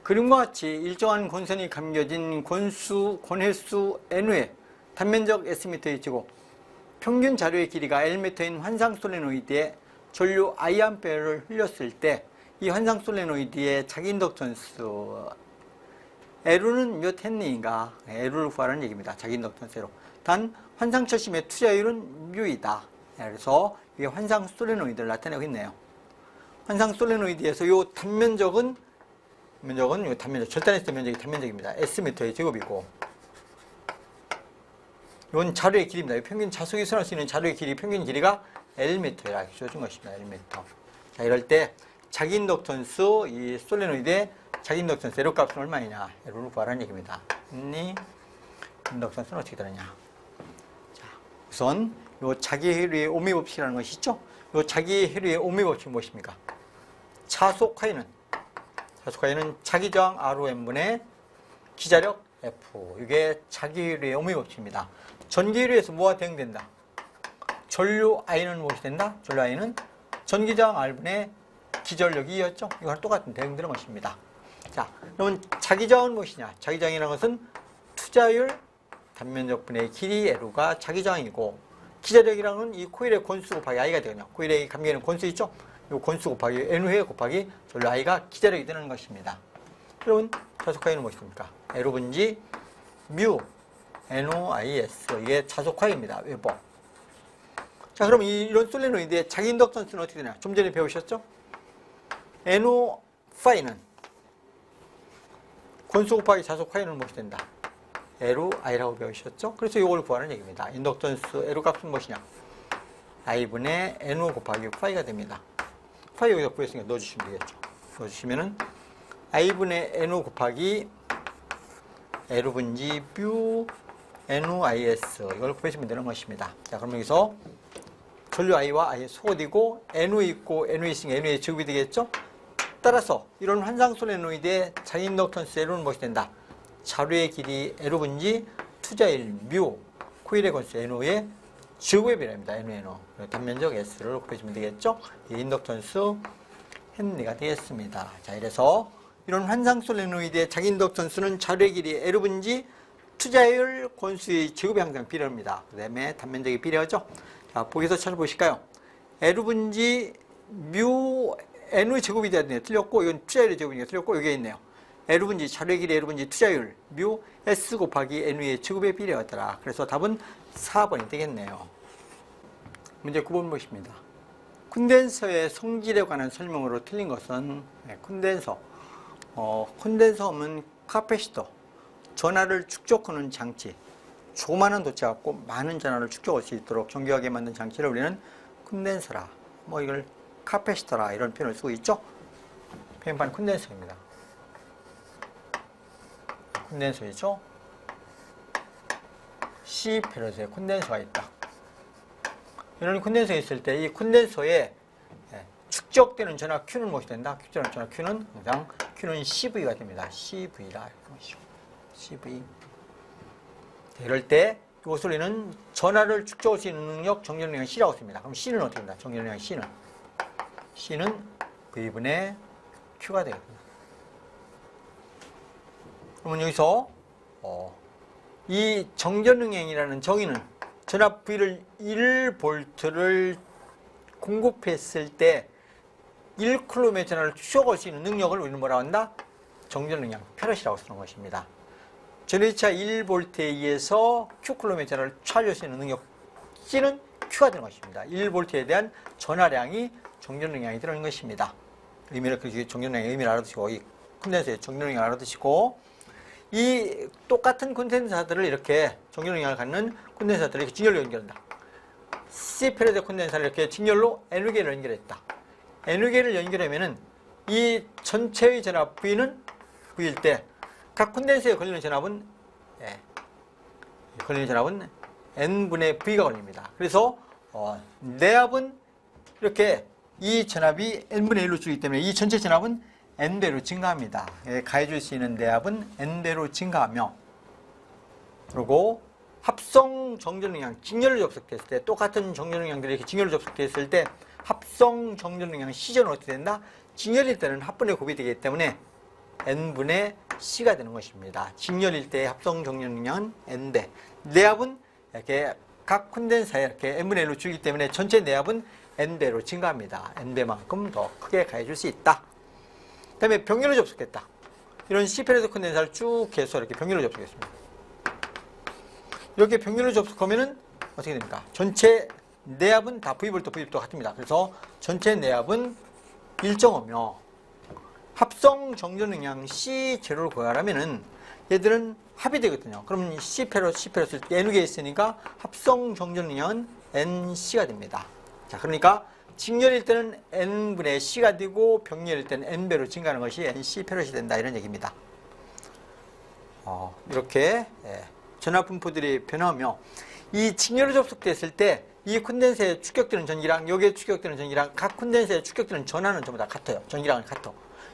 그림과 같이 일정한 권선이 감겨진 권횟수 N의 단면적 Sm의 지고 평균 자료의 길이가 Lm인 환상 솔레노이드에 전류 Iam페어를 흘렸을 때 이 환상 솔레노이드의 자기 인덕턴스 L은 몇 헨리인가? L을 구하라는 얘기입니다. 자기 인덕턴스 L로. 단 환상철심의 투자율은 뮤이다. 그래서 이게 환상 솔레노이드를 나타내고 있네요. 환상 솔레노이드에서 이 단면적은 이 단면적, 절단했을 면적이 단면적입니다. Sm의 제곱이고 이건 자료의 길이입니다. 평균 자속이 수행할 수 있는 자료의 길이 평균 길이가 Lm라 주어진 것입니다. Lm. 자, 이럴 때 자기 인덕턴스 이 솔레노이드의 자기 인덕턴스 L 값은 얼마이냐? L을 구하라는 얘기입니다. 인덕턴스는 어떻게 되느냐? 자, 우선 요 자기 회로의 오미 법칙이라는 것이 있죠? 요 자기 회로의 오미 법칙은 무엇입니까? 차속하이는 자기 저항 ROM분의 기자력 F. 이게 자기 회로의 오미 법칙입니다. 전기 회로에서 뭐가 대응된다? 전류 I는 무엇이 된다? 전류 I는 전기 저항 R분의 기전력 2였죠? 이거랑 똑같은 대응되는 것입니다. 자, 그러면 자기 저항은 무엇이냐? 자기 저항이라는 것은 투자율 단면적분의 길이 L가 자기 저항이고 기자력이라는 건 이 코일의 권수 곱하기 I가 되거든요. 코일의 감기에는 권수 있죠? 이 권수 곱하기 N회 곱하기 전류 I가 기자력이 되는 것입니다. 그러면 자속하이는 무엇입니까? L분지 뮤 NOIS. 이게 자속하이입니다. 웨버. 자, 그럼 이런 솔레노이드의 자기 인덕턴스는 어떻게 되냐? 좀 전에 배우셨죠? NO파이는 권수 곱하기 자속하이는 무엇이 된다? LI라고 배우셨죠? 그래서 이걸 구하는 얘기입니다. 인덕턴스 L 값은 무엇이냐? I분의 NO 곱하기 파이가 됩니다. 파이 여기서 구했으니까 넣어주시면 되겠죠. 넣어주시면은 I분의 NO 곱하기 L분지 뷰 NOIS 이걸 구해주면 되는 것입니다. 자, 그럼 여기서 전류 I와 I의 소거되고 NO 있고 NO 있으니까 NO의 제곱이 되겠죠? 따라서 이런 환상 솔레노이드의 자기 인덕턴스 L은 무엇이 된다? 자료의 길이 L분지 투자일 뮤 코일의 권수 NO의 제곱의 비례입니다. NO. 단면적 S를 곱해주면 되겠죠? 이 인덕턴스 헨리가 되겠습니다. 자, 이래서 이런 환상 솔레노이드의 자기 인덕턴스는 자료의 길이 L분지 투자율 권수의 제곱이 항상 비례합니다. 그 다음에 단면적이 비례하죠? 자, 보기에서 찾아보실까요? L분지 뮤 NO의 제곱이 돼야 되네요. 틀렸고, 이건 투자율의 제곱이니까 틀렸고, 여기에 있네요. L분지, 자료의 길이 L분지 투자율, 뮤, S 곱하기 NO의 제곱에 비례하더라. 그래서 답은 4번이 되겠네요. 문제 9번 보십니다. 콘덴서의 성질에 관한 설명으로 틀린 것은, 콘덴서. 콘덴서는 카패시터, 전하를 축적하는 장치. 조그마한 도체 갖고 많은 전하를 축적할 수 있도록 정교하게 만든 장치를 우리는 콘덴서라. 이걸 카패시터라 이런 표현을 쓰고 있죠. 표현판 콘덴서입니다. 콘덴서이죠. C페럿에 콘덴서가 있다. 이런 콘덴서가 있을 때 이 콘덴서에 축적되는 전하 Q는 무엇이 된다? 축적되는 전하 Q는 항상 Q는 CV가 됩니다. CV라 CV. 이럴 때 이것을 우리는 전하를 축적할 수 있는 능력 정렬능력 C라고 씁니다. 그럼 C는 어떻게 된다? 정렬능력 C는 V분의 Q가 되거든요. 그러면 여기서 이 정전능량이라는 정의는 전압 V를 1V를 공급했을 때 1km의 전압을 추적할 수 있는 능력을 우리는 뭐라고 한다? 정전능량, 페럿이라고 쓰는 것입니다. 전해차 1V에 의해서 Qkm의 전압을 차지할 수 있는 능력 C는 Q가 되는 것입니다. 1V에 대한 전하량이 정전능량이 되는 것입니다. 의미를, 정전능량의 의미를 알아두시고, 이 콘덴서의 정전능량을 알아두시고, 이 똑같은 콘덴서들을 이렇게 정전능량을 갖는 콘덴서들을 이렇게 직렬로 연결한다. C페럿의 콘덴서를 이렇게 직렬로 N개를 연결했다. N개를 연결하면은 이 전체의 전압 V는 V일 때 각 콘덴서에 걸리는 전압은 N분의 V가 걸립니다. 그래서 내압은 이렇게 이 전압이 N분의 1로 줄기 때문에 이 전체 전압은 N배로 증가합니다. 가해줄 수 있는 내압은 N배로 증가하며, 그리고 합성 정전능량, 직렬로 접속됐을 때, 똑같은 정전능량들이 이렇게 직렬로 접속됐을 때 합성 정전능량 C전은 어떻게 된다? 직렬일 때는 합분의 곱이 되기 때문에 N분의 C가 되는 것입니다. 직렬일 때의 합성 정전능량은 N배. 내압은 이렇게 각 콘덴서에 이렇게 N분의 1로 줄기 때문에 전체 내압은 N배로 증가합니다. N배만큼 더 크게 가해줄 수 있다. 그 다음에 병렬로 접속했다. 이런 C페럿 콘덴서를 쭉 해서 이렇게 병렬로 접속했습니다. 이렇게 병렬로 접속하면은 어떻게 됩니까? 전체 내압은 다 V볼트, V볼트 같습니다. 그래서 전체 내압은 일정하며 합성 정전능량 C0를 구하려면은 얘들은 합이 되거든요. 그러면 C페럿을 N개 있으니까 합성 정전능량은 NC가 됩니다. 자, 그러니까 직렬일 때는 N분의 C가 되고 병렬일 때는 N배로 증가하는 것이 NC페럿이 된다, 이런 얘기입니다. 이렇게 전압 분포들이 변하며, 이 직렬로 접속됐을 때 이 콘덴서에 축격되는 전기랑 여기에 축격되는 전기랑 각 콘덴서에 축격되는 전하는 전부 다 같아요. 전기량은 같아.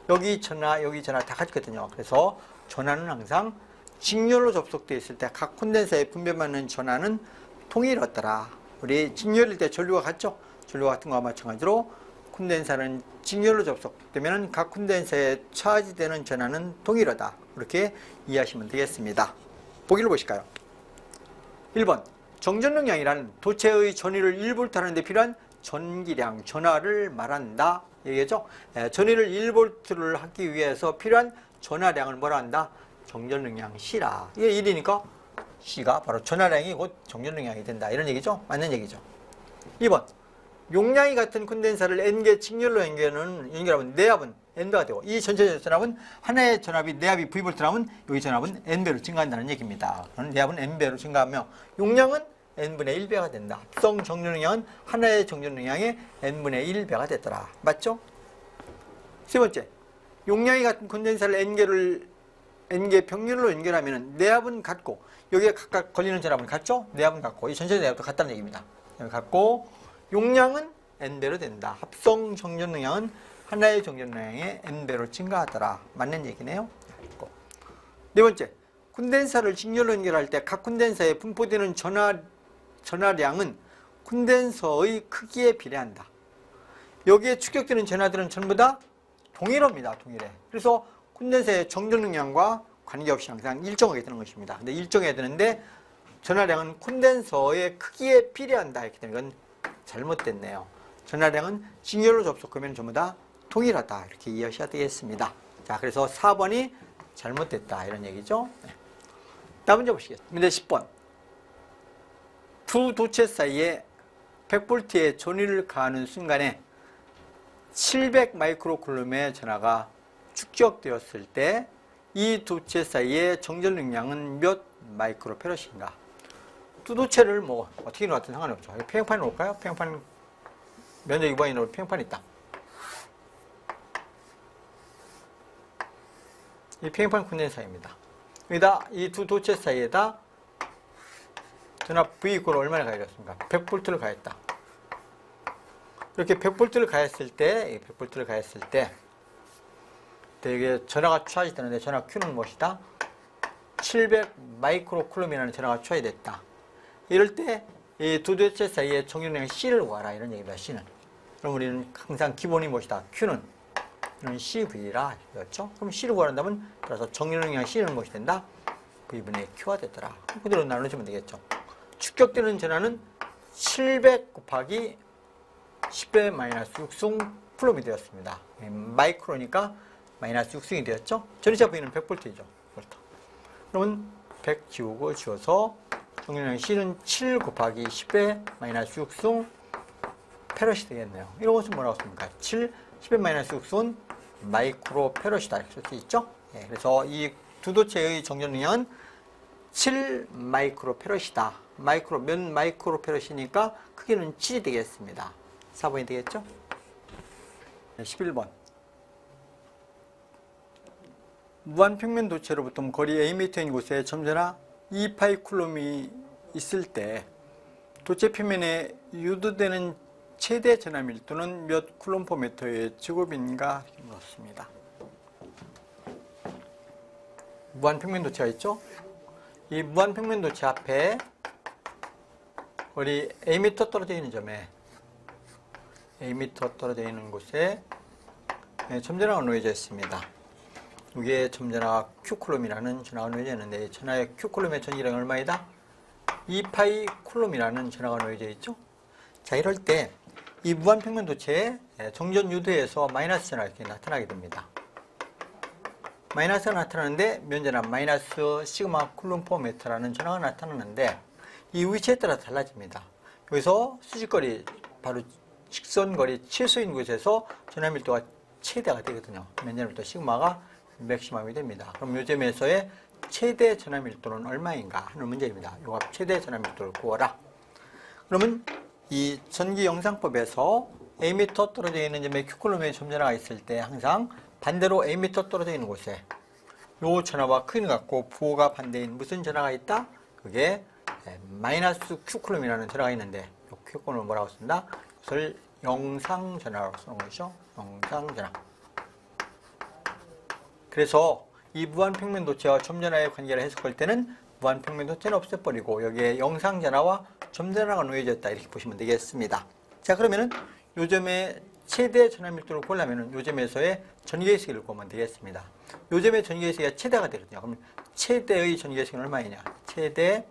여기 전하, 여기 전하 다 같거든요. 그래서 전하는 항상 직렬로 접속되어 있을 때 각 콘덴서에 분배받는 전하는 통일하더라. 우리 직렬일 때 전류가 같죠? 전류 같은 거와 마찬가지로 콘덴서는 직렬로 접속되면 각 콘덴서에 차지되는 전하는 동일하다. 이렇게 이해하시면 되겠습니다. 보기를 보실까요? 1번, 정전능량이란 도체의 전위를 1V 하는 데 필요한 전기량, 전하를 말한다. 얘기죠? 전위를 1V를 하기 위해서 필요한 전하량을 뭐라 한다? 정전능량 C라. 이게 1이니까 C가 바로 전하량이 곧 정전능량이 된다, 이런 얘기죠? 맞는 얘기죠. 2번, 용량이 같은 콘덴서를 N개 직렬로 연결하면 내압은 N배가 되고, 이 전체 전압은 하나의 전압이, 내압이 V볼트라면 여기 전압은 N배로 증가한다는 얘기입니다. 내압은 N배로 증가하며 용량은 N분의 1배가 된다. 합성 정전능량은 하나의 정전능량의 N분의 1배가 됐더라. 맞죠? 세 번째, 용량이 같은 콘덴서를 N개 병렬로 연결하면 내압은 같고, 여기에 각각 걸리는 전압은 같죠? 내압은 같고, 이 전체 내압도 같다는 얘기입니다. 같고, 용량은 N배로 된다. 합성 정전능량은 하나의 정전능량의 N배로 증가하더라. 맞는 얘기네요. 네 번째, 콘덴서를 직렬로 연결할 때 각 콘덴서에 분포되는 전하량은 콘덴서의 크기에 비례한다. 여기에 축격되는 전하들은 전부 다 동일합니다. 동일해. 그래서 콘덴서의 정전능량과 관계없이 항상 일정하게 되는 것입니다. 근데 일정해야 되는데 전하량은 콘덴서의 크기에 비례한다 했기 때문에 이건 잘못됐네요. 전하량은 직렬로 접속하면 전부 다 동일하다, 이렇게 이해하셔야 되겠습니다. 자, 그래서 4번이 잘못됐다, 이런 얘기죠. 다음 문제 보시겠습니다. 문제 10번. 두 도체 사이에 100V의 전위를 가하는 순간에 700 마이크로쿨럼의 전하가 축적되었을 때 이 도체 사이의 정전 능량은 몇 마이크로페럿인가? 두 도체를 뭐 어떻게 놓았든 상관이 없죠. 평행판에 놓을까요? 평행판 면적 2번에 놓을 평행판이 있다. 이 평행판 콘덴서입니다. 여기다 이 두 도체 사이에다 전압 V 이꼴 얼마나 가해졌습니까? 100V를 가했다. 이렇게 100V를 가했을 때, 100V를 가했을 때, 이게 전하가 추하지되는데 전하 Q는 무엇이다? 700 마이크로쿨럼이라는 전하가 추하이 됐다. 이럴 때 이 두 도체 사이의 정전능량 C를 구하라, 이런 얘기입니다. C는. 그럼 우리는 항상 기본이 무엇이다? Q는 이는 CV라 되었죠. 그럼 C를 구한다면 따라서 정렬능량 C는 무엇이 된다? V분의 Q가 됐더라. 그대로 나누시면 되겠죠. 축적되는 전하는 700 곱하기 10의 마이너스 6승 쿨롬이 되었습니다. 마이크로니까 마이너스 6승이 되었죠. 전위차 V는 100V죠. 그러면 100 지우고 지워서 정렬량 C는 7 곱하기 10의 마이너스 6승 페럿이 되겠네요. 이런 것은 뭐라고 씁니까? 7, 10의 마이너스 6승은 마이크로 페럿이다. 이렇게 쓸 수 있죠. 예, 그래서 이 두 도체의 정전능량은 7 마이크로 페럿이다. 몇 마이크로 페럿이니까 크기는 7이 되겠습니다. 4번이 되겠죠? 11번. 무한평면 도체로부터 거리 Am인 곳에 점전하 2파이 쿨롬이 있을 때 도체 표면에 유도되는 최대 전하 밀도는 몇 쿨롬포미터의 제곱인가 물었습니다. 무한평면 도체가 있죠? 이 무한평면 도체 앞에 거리 Am 떨어져 있는 점에 Am 떨어져 있는 곳에 점전하가 놓여져 있습니다. 이게 점전하 Q쿨롬이라는 전하가 놓여져 있는데 전하의 Q쿨롬의 전기량이 얼마이다? 2파이 쿨롬이라는 전하가 놓여져 있죠? 자, 이럴 때 이 무한평면 도체의 정전 유도에서 마이너스 전하가 이렇게 나타나게 됩니다. 마이너스가 나타나는데 면전하 마이너스 시그마 쿨롬포미터라는 전하가 나타나는데 이 위치에 따라 달라집니다. 여기서 수직거리, 바로 직선거리 최소인 곳에서 전하 밀도가 최대가 되거든요. 면전하 밀도 시그마가 맥시멈이 됩니다. 그럼 요점에서의 최대 전하 밀도는 얼마인가 하는 문제입니다. 요 앞 최대 전하 밀도를 구하라. 그러면 이 전기 영상법에서 Am 떨어져 있는 점에 Q쿨롬의 점전하가 있을 때 항상 반대로 Am 떨어져 있는 곳에 요 전하와 크기를 갖고 부호가 반대인 무슨 전하가 있다? 그게 마이너스 Q쿨롬이라는 전하가 있는데 요 Q쿨롬을 뭐라고 쓴다? 그것을 영상전하라고 쓰는 것이죠. 영상전하. 그래서 이 무한평면 도체와 점전하의 관계를 해석할 때는 무한평면 도체는 없애버리고 여기에 영상전하와 점전하가 놓여졌다 이렇게 보시면 되겠습니다. 자, 그러면은 요점의 최대 전하 밀도를 구하려면은 요점에서의 전기의 세기를 구하면 되겠습니다. 요점의 전기의 세기가 최대가 되거든요. 그럼 최대의 전기의 세기는 얼마이냐? 최대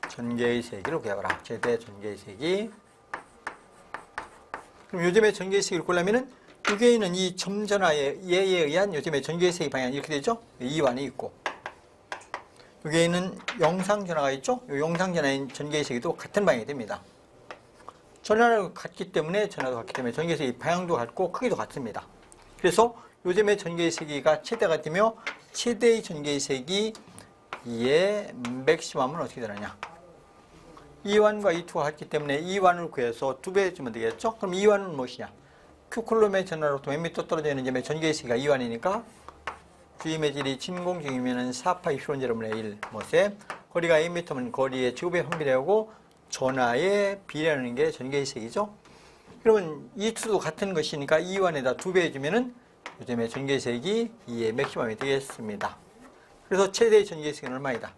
전기의 세기를 구해봐라. 최대 전기의 세기. 그럼 요점의 전기의 세기를 구하려면은 여기에 있는 이 점전하에 의한 요즘의 전기의 세기 방향이 이렇게 되죠? 이완이 있고 여기에 있는 영상전하가 있죠? 이 영상전하의 전기의 세기도 같은 방향이 됩니다. 전하가 같기 때문에 전하도 같기 때문에 전기의 세기 방향도 같고 크기도 같습니다. 그래서 요즘의 전기의 세기가 최대가 되며 최대의 전기의 세기 의 맥시멈은 어떻게 되느냐? E1과 E2가 같기 때문에 E1을 구해서 2배 해주면 되겠죠? 그럼 E1은 무엇이냐? Q쿨롬의 전하로부터 몇 미터 떨어져 있는 점에 전기의 세기가 E1이니까 주임의 질이 진공중이면 4파이 P1제곱분의 1 못에 거리가 1m면 거리의 제곱에 환비례하고 전하의 비례하는 게 전기의 세기죠. 그러면 E2도 같은 것이니까 E1에다 2배 해주면은 요즘에 전기의 세기 2의 맥시멈이 되겠습니다. 그래서 최대의 전기의 세기는 얼마이다?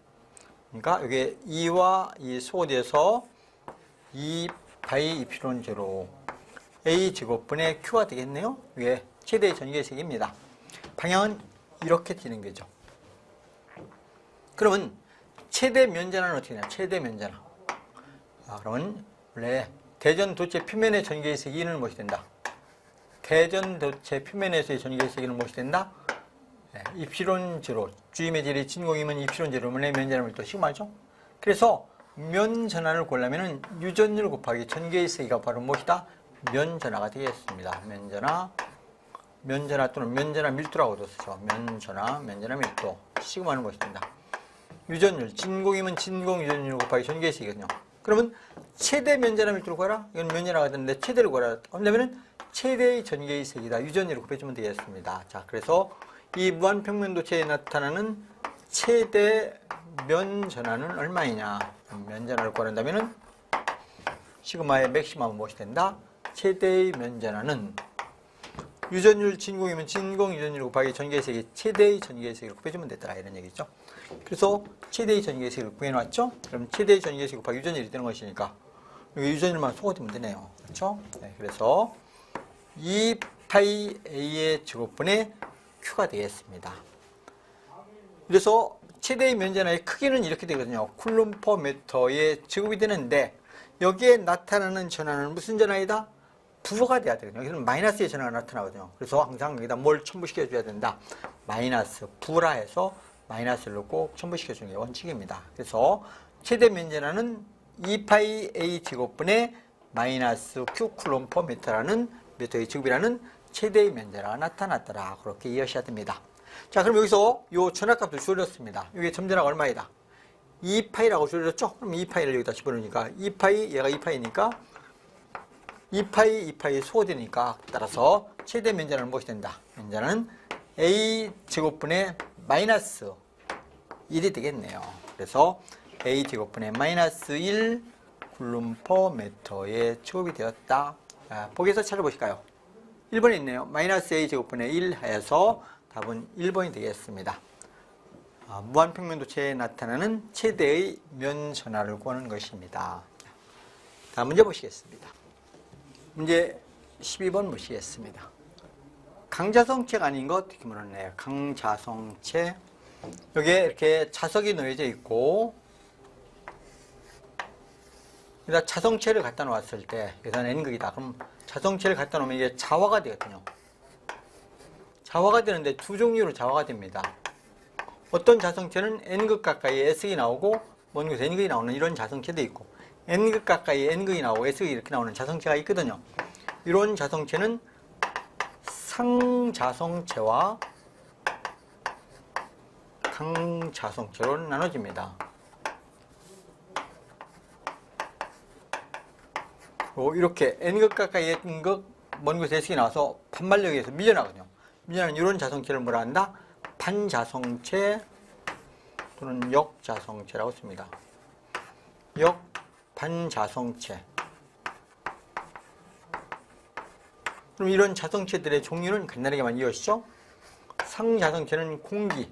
그러니까 여기 2와 2 소거돼서 2파이 P1 제로 A 제곱분의 Q가 되겠네요. 이게 최대의 전기의 세기입니다. 방향은 이렇게 되는 거죠. 그러면 최대 면전하는 어떻게 되냐? 최대 면전하. 그러면 원래 대전 도체 표면의 전기의 세기는 무엇이 된다? 대전 도체 표면에서의 전기의 세기는 무엇이 된다? 입시론 제로. 주임의 질이 진공이면 입시론 제로면 면전하면 또 시그마죠. 그래서 면전하를 구하려면 유전율 곱하기 전기의 세기가 바로 무엇이다? 면전하가 되겠습니다. 면전하 또는 면전하 밀도라고도 쓰죠. 면전하 밀도. 시그마는 무엇이 된다? 유전율, 진공이면 진공 유전율 곱하기 전기의 세기거든요. 그러면 최대 면전하 밀도를 구하라? 이건 면전하가 되는데 최대를 구하라. 그러면 최대의 전기의 세기다. 유전율을 곱해주면 되겠습니다. 자, 그래서 이 무한평면 도체에 나타나는 최대 면전하는 얼마이냐? 면전하를 구한다면은 시그마의 맥시멈은 무엇이 된다? 최대의 면전하는 유전율 진공이면 진공 유전율 곱하기 전기의 세기 최대의 전기의 세기를 곱해주면 되더라 이런 얘기죠. 그래서 최대의 전기의 세기를 구해놨죠. 그럼 최대의 전기의 세기 곱하기 유전율이 되는 것이니까 여기 유전율만 소거되면 되네요. 그렇죠? 네, 그래서 2 2파이 A의 제곱분의 Q가 되겠습니다. 그래서 최대의 면전화의 크기는 이렇게 되거든요. 쿨롬 퍼 미터의 제곱이 되는데 여기에 나타나는 전화는 무슨 전화이다? 부호가 돼야 되거든요. 여기는 마이너스의 전화가 나타나거든요. 그래서 항상 여기다 뭘 첨부시켜줘야 된다. 마이너스 부라 해서 마이너스를 넣고 첨부시켜주는 게 원칙입니다. 그래서 최대 면전화는 2파이 A 제곱분의 마이너스 Q 쿨롬 퍼 미터라는 미터의 제곱이라는 최대의 면전화가 나타났더라. 그렇게 이해하셔야 됩니다. 자, 그럼 여기서 요 전압값도 줄였습니다. 이게 점전화가 얼마이다? 2파이라고 줄였죠? 그럼 2파이를 여기다 집어넣으니까 2파이, 얘가 2파이니까 2파이 소거되니까 따라서 최대 면전화는 무엇이 된다? 면전화는 A 제곱분의 마이너스 1이 되겠네요. 그래서 A 제곱분의 마이너스 1 쿨롬 퍼 미터의 제곱이 되었다. 자, 보기에서 찾아보실까요? 1번에 있네요. 마이너스 A 제곱분의 1 해서 답은 1번이 되겠습니다. 무한평면도체에 나타나는 최대의 면전화를 구하는 것입니다. 다음 문제 보시겠습니다. 문제 12번 보시겠습니다. 강자성체가 아닌 것 이렇게 물었네요. 강자성체. 여기에 이렇게 자석이 놓여져 있고 여기다 자성체를 갖다 놓았을 때 여기서는 N극이다. 그럼 자성체를 갖다 놓으면 이게 자화가 되거든요. 자화가 되는데 두 종류로 자화가 됩니다. 어떤 자성체는 N극 가까이에 S극이 나오고 먼 곳에 N극이 나오는 이런 자성체도 있고 N극 가까이에 N극이 나오고 S극이 이렇게 나오는 자성체가 있거든요. 이런 자성체는 상자성체와 강자성체로 나눠집니다. 이렇게 N극 가까이에 N극, 먼 곳에 S극이 나와서 반발력에 의해서 밀려나거든요. 밀려나는 이런 자성체를 뭐라 한다? 반자성체 또는 역자성체라고 씁니다. 역반자성체. 그럼 이런 자성체들의 종류는 간단하게만 이어지죠. 상자성체는 공기,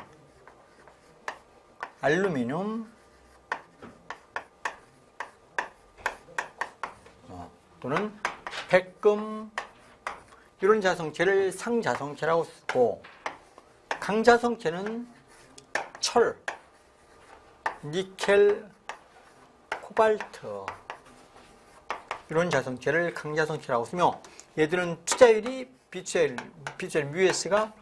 알루미늄, 또는 백금, 이런 자성체를 상자성체라고 쓰고, 강자성체는 철, 니켈, 코발트, 이런 자성체를 강자성체라고 쓰며 얘들은 투자율이 비투자율 μs가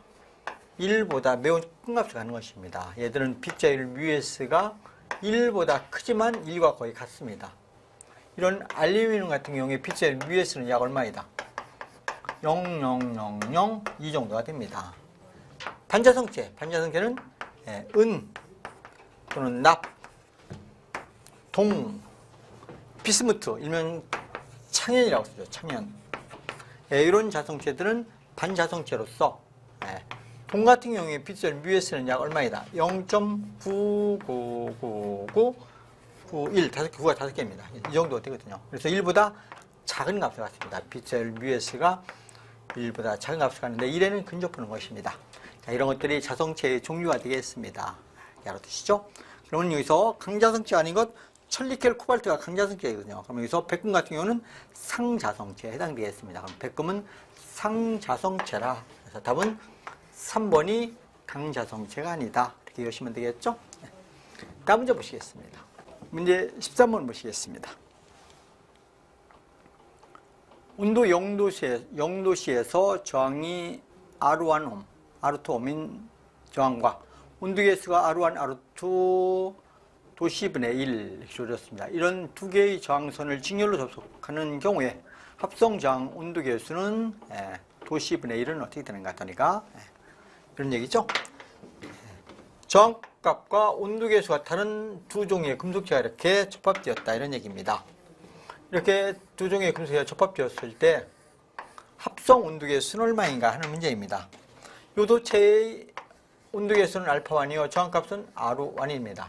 1보다 매우 큰 값을 갖는 것입니다. 얘들은 비투자율 μs가 1보다 크지만 1과 거의 같습니다. 이런 알루미늄 같은 경우에 비투자율 μs는 약 얼마이다? 0.0002 정도가 됩니다. 반자성체는 은 또는 납, 동, 비스무트, 일명 창연이라고 쓰죠. 창연. 이런 자성체들은 반자성체로서 동 같은 경우에 비투자율 μs는 약 얼마이다? 0.99991, 9가 5개입니다. 이 정도 되거든요. 그래서 1보다 작은 값을 갖습니다. 비투자율 μs가 1보다 작은 값을 갖는데 1에는 근접하는 것입니다. 자, 이런 것들이 자성체의 종류가 되겠습니다. 알아두시죠? 그러면 여기서 강자성체 아닌 것, 철니켈, 코발트가 강자성체이거든요. 그럼 여기서 백금 같은 경우는 상자성체에 해당되겠습니다. 그럼 백금은 상자성체라. 그래서 답은 3번이 강자성체가 아니다. 이렇게 이해하시면 되겠죠? 다음 문제 보시겠습니다. 문제 13번 보시겠습니다. 온도 0도시에서 저항이 R1옴, R2옴인 저항과 온도계수가 R1, R2 도시분의 1 이렇게 주어졌습니다. 이런 두 개의 저항선을 직렬로 접속하는 경우에 합성 저항 온도계수는 도시분의 1은 어떻게 되는가 하니까 이런 얘기죠. 저항값과 온도계수가 다른 두 종류의 금속체가 이렇게 접합되었다 이런 얘기입니다. 이렇게 두 종류의 금속체가 접합되었을 때 합성 온도계수는 얼마인가 하는 문제입니다. 요도체의 온도계수는 알파1이요. 저항값은 R1입니다.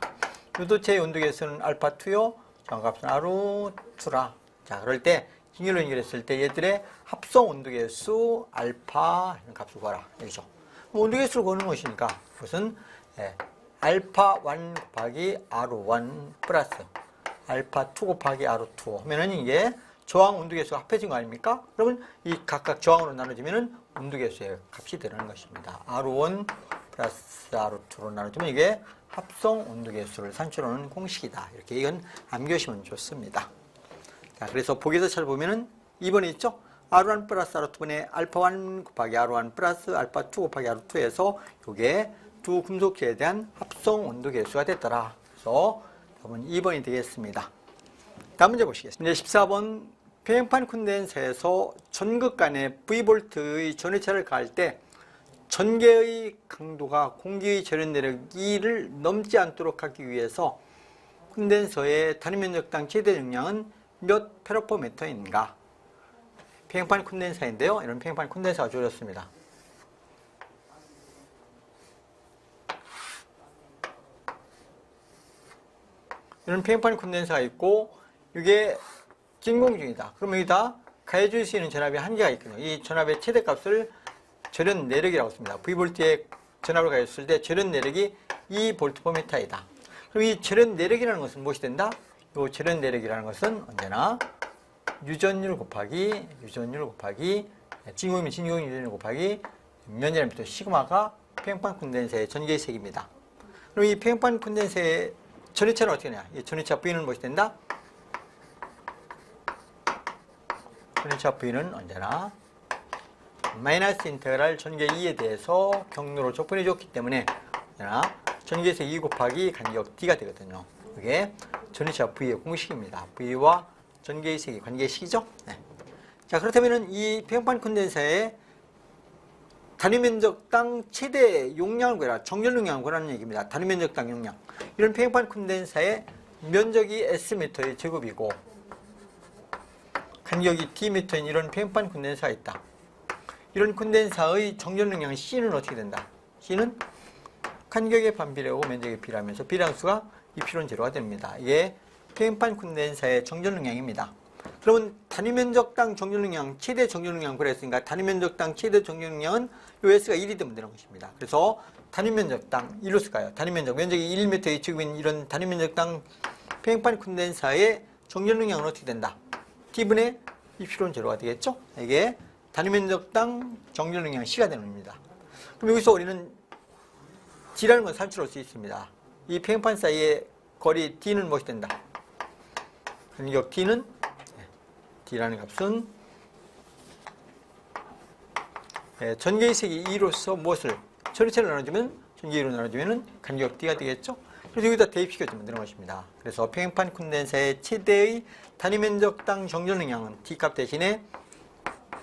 요도체의 온도계수는 알파2요. 저항값은 R2라. 자, 그럴 때 직렬로 연결했을 때 얘들의 합성 온도계수 알파 이런 값을 구하라. 여기죠. 온도계수를 구하는 것이니까 그것은 알파1 곱하기 R1 플러스 알파2 곱하기 R2 하면은 이게 저항 온도계수가 합해진 거 아닙니까? 그러면 이 각각 저항으로 나눠지면은 온도계수의 값이 되는 것입니다. R1 플러스 R2로 나눠주면 이게 합성 온도계수를 산출하는 공식이다. 이렇게 이건 암기하시면 좋습니다. 자, 그래서 보기에서 찾아보면은 2번에 있죠? R1 플러스 R2분의 알파1 곱하기 R1 플러스 알파2 곱하기 R2에서 이게 두 금속체에 대한 합성 온도계수가 됐더라. 그래서 답은 2번이 되겠습니다. 다음 문제 보시겠습니다. 문제 14번 평행판 콘덴서에서 전극 간의 V볼트의 전위차를 가할 때 전개의 강도가 공기의 절연 내력 2를 넘지 않도록 하기 위해서 콘덴서의 단위 면적당 최대 용량은 몇 페로포미터인가? 평행판 콘덴서인데요. 이런 평행판 콘덴서가 주어졌습니다. 이런 평행판 콘덴서가 있고 이게 진공 중이다. 그러면 여기다 가해줄 수 있는 전압이 한계가 있거든요. 이 전압의 최대값을 절연 내력이라고 씁니다. V볼트의 전압을 가했을 때 절연 내력이 2V/m이다. 그럼 이 절연 내력이라는 것은 무엇이 된다? 이 절연 내력이라는 것은 언제나 유전율 곱하기 진공이면 진공 유전율 곱하기 면이라는 시그마가 평행판 콘덴서의 전개색입니다. 그럼 이 평행판 콘덴서의 전위차는 어떻게 되냐? 이 전위차 V는 무엇이 된다? 전위차 V는 언제나 마이너스 인테그랄 전개 2에 대해서 경로로 적분해 줬기 때문에 언제나 전개색 2 곱하기 간격 D가 되거든요. 이게 전위차 V의 공식입니다. V와 전개색이 관계식이죠. 네. 자, 그렇다면 이 평행판 콘덴서의 단위 면적당 최대 용량을 구해라. 정렬 용량을 구하라는 얘기입니다. 단위 면적당 용량. 이런 평행판 콘덴서의 면적이 Sm의 제곱이고 간격이 Dm인 이런 평행판 콘덴서가 있다. 이런 콘덴서의 정렬 용량 C는 어떻게 된다? C는 간격의 반비례하고 면적의 비례하면서 비례함수가 2π 제로가 됩니다. 이게 평행판 콘덴서의 정렬 용량입니다. 그러면 단위 면적당 정렬 용량, 최대 정렬 용량 그랬으니까 단위 면적당 최대 정렬 용량은 요 S가 1이 되면 되는 것입니다. 그래서 단위 면적당 1로 쓸까요? 단위 면적이 1m의 지금인 이런 단위 면적당 평행판 콘덴서의 정렬 용량은 어떻게 된다? T분의 2π 제로가 되겠죠? 이게 단위 면적당 정렬 용량 C가 되는 겁니다. 그럼 여기서 우리는 D라는 건 산출할 수 있습니다. 이 평행판 사이의 거리 D는 무엇이 된다? 간격 D는 D라는 값은 전개의색이 2로서 무엇을 전위차를 나눠주면 전개 2로 나눠주면 간격 D가 되겠죠? 그래서 여기다 대입시켜주면 되는 것입니다. 그래서 평행판 콘덴서의 최대의 단위 면적당 정렬 용량은 D 값 대신에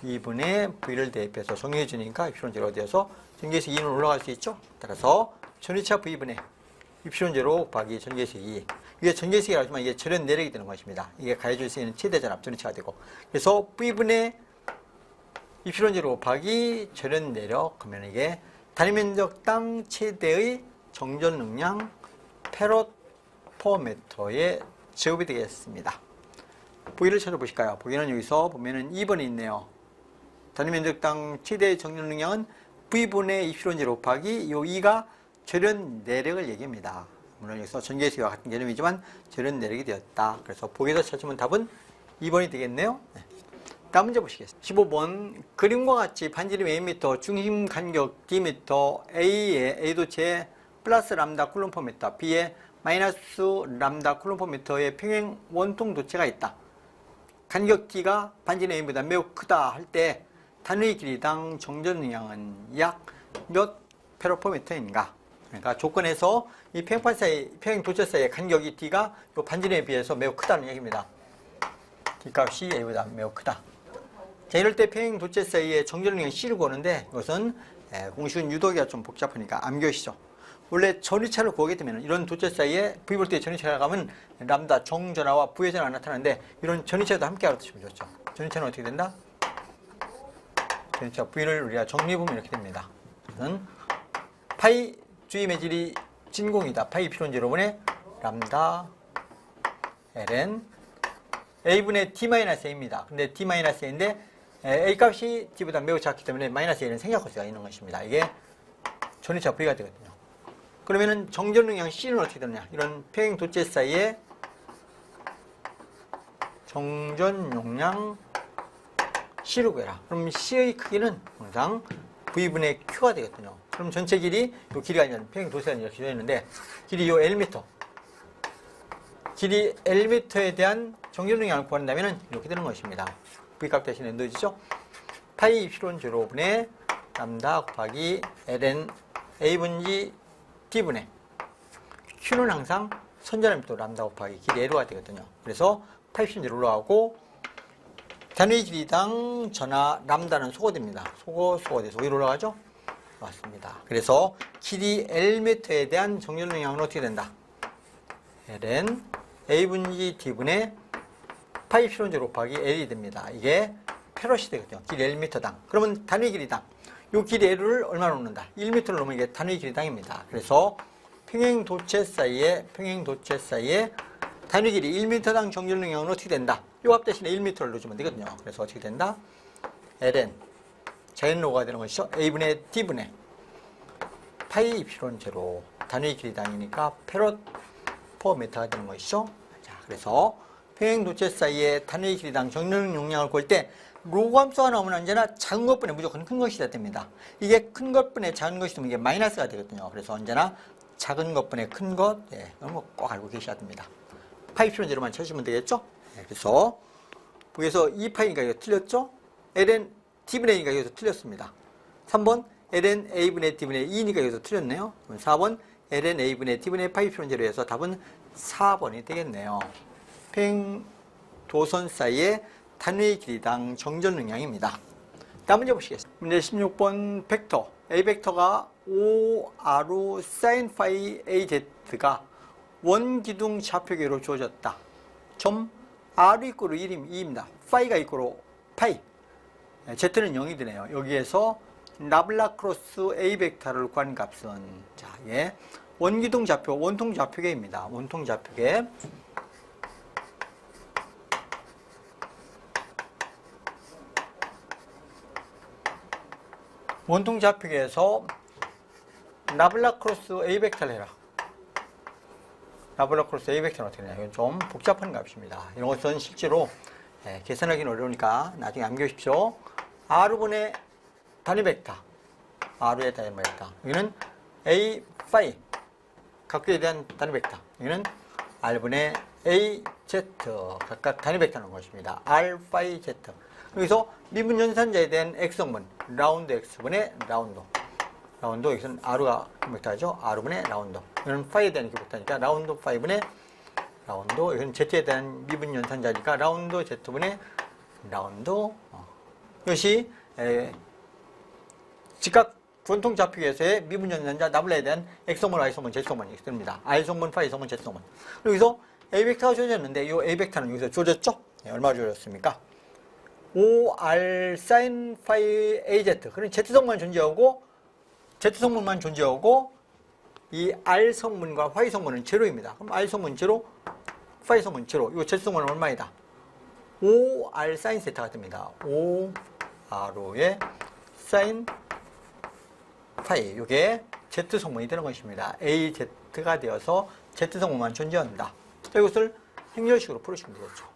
2분의 V를 대입해서 정리해 주니까 입시론 제로가 되어서 전개식 2는 올라갈 수 있죠? 따라서 전위차 V분의 입시론 제로 곱하기 전개식 2. 이게 전개식이라고 하지만 이게 절연 내력이 되는 것입니다. 이게 가해줄 수 있는 최대 전압 전위차가 되고. 그래서 V분의 입시론 제로 곱하기 절연 내력. 그러면 이게 단위 면적당 최대의 정전 용량 페로포미터의 제곱이 되겠습니다. V를 찾아보실까요? V는 여기서 보면은 2번이 있네요. 단위 면적당 최대의 정전 용량은 V분의 입시론 제로 곱하기 요 2가 절연 내력을 얘기합니다. 물론 여기서 전개식과 같은 개념이지만 절연 내력이 되었다. 그래서 보기에서 찾으면 답은 2번이 되겠네요. 네. 다음 문제 보시겠습니다. 15번 그림과 같이 반지름 Am, 중심 간격 Dm, A의 A도체에 플러스 람다 쿨롬퍼미터, B에 마이너스 람다 쿨롬퍼미터의 평행 원통 도체가 있다. 간격 D가 반지름 A보다 매우 크다 할 때 단위 길이당 정전 용량은 약 몇 페로포미터인가? 그러니까 조건에서 이 평행판 사이, 평행 도체 사이의 간격이 D가 이 반지름에 비해서 매우 크다는 얘기입니다. D 값이 A보다 매우 크다. 자, 이럴 때 평행 도체 사이의 정전 용량 C를 구하는데 이것은 공식은 유도기가 좀 복잡하니까 암기하시죠. 원래 전위차를 구하게 되면 이런 도체 사이에 V볼트의 전위차가 가면 람다 정전화와 부의 전화가 나타나는데 이런 전위차도 함께 알아두시면 좋죠. 전위차는 어떻게 된다? 전위차 V를 우리가 정리해보면 이렇게 됩니다. 파이 주위 매질이 진공이다. 파이 필론 제로분의 람다 ln a분의 d-a입니다. 근데 d-a인데 a 값이 d보다 매우 작기 때문에 마이너스 a는 생략할 있는 것입니다. 이게 전위차 V가 되거든요. 그러면은 정전 용량 C는 어떻게 되느냐? 이런 평행 도체 사이에 정전 용량 C로 구해라. 그럼 C의 크기는 항상 V분의 Q가 되거든요. 그럼 전체 길이, 요 길이가 아니라 평행 도세가 이렇게 되어 있는데, 길이 요 L미터. 길이 L미터에 대한 정렬 영향을 구한다면 이렇게 되는 것입니다. V값 대신에 넣어주죠. 파이 입실론 제로분의 람다 곱하기 ln A분지 D분의 Q는 항상 선전함도 람다 곱하기 길이 L가 되거든요. 그래서 파이 입실론 제로 올라가고 단위 길이당 전하 람다는 소거됩니다. 소거돼서 위로 올라가죠? 맞습니다. 그래서 길이 L미터에 대한 정렬 영향은 어떻게 된다? ln A분지 D분의 파이 입실론 제로 곱하기 L이 됩니다. 이게 페럿이 되거든요. 길이 L미터당. 그러면 단위 길이당. 요 길이 L을 얼마나 놓는다? 1m를 놓으면 이게 단위 길이당입니다. 그래서 평행 도체 사이에 단위 길이 1m당 정렬 영향은 어떻게 된다? 요 값 대신에 1m를 넣어주면 되거든요. 그래서 어떻게 된다? ln 자연로가 되는 것이죠. A분의 D분의 파이 입실론 제로 단위 길이당이니까 페럿 퍼 미터가 되는 것이죠. 자, 그래서 평행 도체 사이에 단위 길이당 정렬 용량을 구할 때 로함수가 나오면 언제나 작은 것분에 무조건 큰 것이 됩니다. 이게 큰 것분에 작은 것이 되면 이게 마이너스가 되거든요. 그래서 언제나 작은 것분에 큰 것, 이런 거 꼭 알고 계셔야 됩니다. 파이 입실론 제로만 쳐주시면 되겠죠? 그래서 여기서 2파이니까 이거 틀렸죠? ln D분의 2니까 여기서 틀렸습니다. 3번 ln A분의 D분의 2니까 여기서 틀렸네요. 4번 ln A분의 D분의 파이 입실론 제로에서 답은 4번이 되겠네요. 평행 도선 사이에 단위 길이당 정전 영향입니다. 다음 문제 보시겠습니다. 문제 16번 벡터 A 벡터가 OR sin phi AZ가 원기둥 좌표계로 주어졌다. 점 R 이꼬르 2입니다. 파이가 이꼬르 파이. Z는 0이 되네요. 여기에서 라블라크로스 A 벡터를 구한 값은 자, 예. 원기둥 좌표, 원통 좌표계입니다. 원통 좌표계. 원통 좌표계에서 라블라크로스 A 벡터를 해라. 라블라크로스 A 벡터는 어떻게 되냐. 이건 좀 복잡한 값입니다. 이런 것은 실제로 계산하기는 어려우니까 나중에 암기하십시오. R분의 단위 벡터. R의 단위 벡터. 여기는 A 파이. 각도에 대한 단위 벡터. 여기는 R분의 A Z. 각각 단위 벡터는 것입니다. R 파이 Z. 여기서 미분 연산자에 대한 X성분. 라운드 X분의 라운드. 라운드, 여기서는 R가 벡터죠. R분의 라운드. 이건 파이에 대한 벡터니까 라운드 파이분의 라운드. 여기는 Z에 대한 미분 연산자니까 라운드 Z분의 라운드. 이것이 즉각 원통 좌표계에서의 미분 연산자 나블라에 대한 X성분, Y성분, Z성분이 됩니다. R성분, 파이성분, Z성분. 여기서 A 벡터가 주어졌는데 이 A 벡터는 여기서 주어졌죠? 얼마 주어졌습니까? OR sin phi AZ. 그럼 Z성분만 존재하고 Z성분만 존재하고 이 R성분과 Y성분은 제로입니다. 그럼 R성분 제로, Y성분 제로. 이 Z성분은 얼마이다? OR sin 세타가 됩니다. OR의 sin phi. 이게 Z성분이 되는 것입니다. AZ가 되어서 Z성분만 존재한다. 자, 이것을 행렬식으로 풀으시면 되겠죠.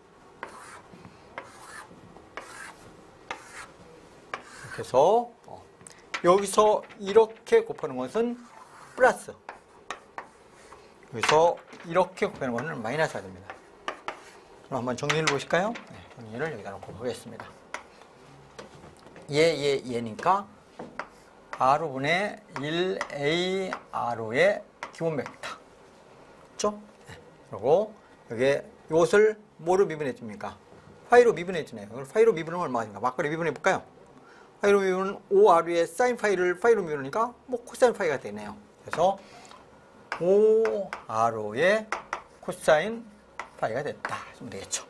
그래서 여기서 이렇게 곱하는 것은 플러스, 여기서 이렇게 곱하는 것은 마이너스가 됩니다. 그럼 한번 정리를 보실까요? 네, 정리를 여기다 놓고 보겠습니다. 얘니까 R분의 1AR의 기본 벡터. 그렇죠? 네. 그리고 여기 이것을 뭐로 미분해 줍니까? 파이로 미분해 주네요. 그럼 파이로 미분하면 얼마입니까? 막걸리 미분해 볼까요? 파이로 미분은 OR의 사인 파이를 파이로 미분하니까 뭐 코사인 파이가 되네요. 그래서 OR의 코사인 파이가 됐다. 하시면 되겠죠.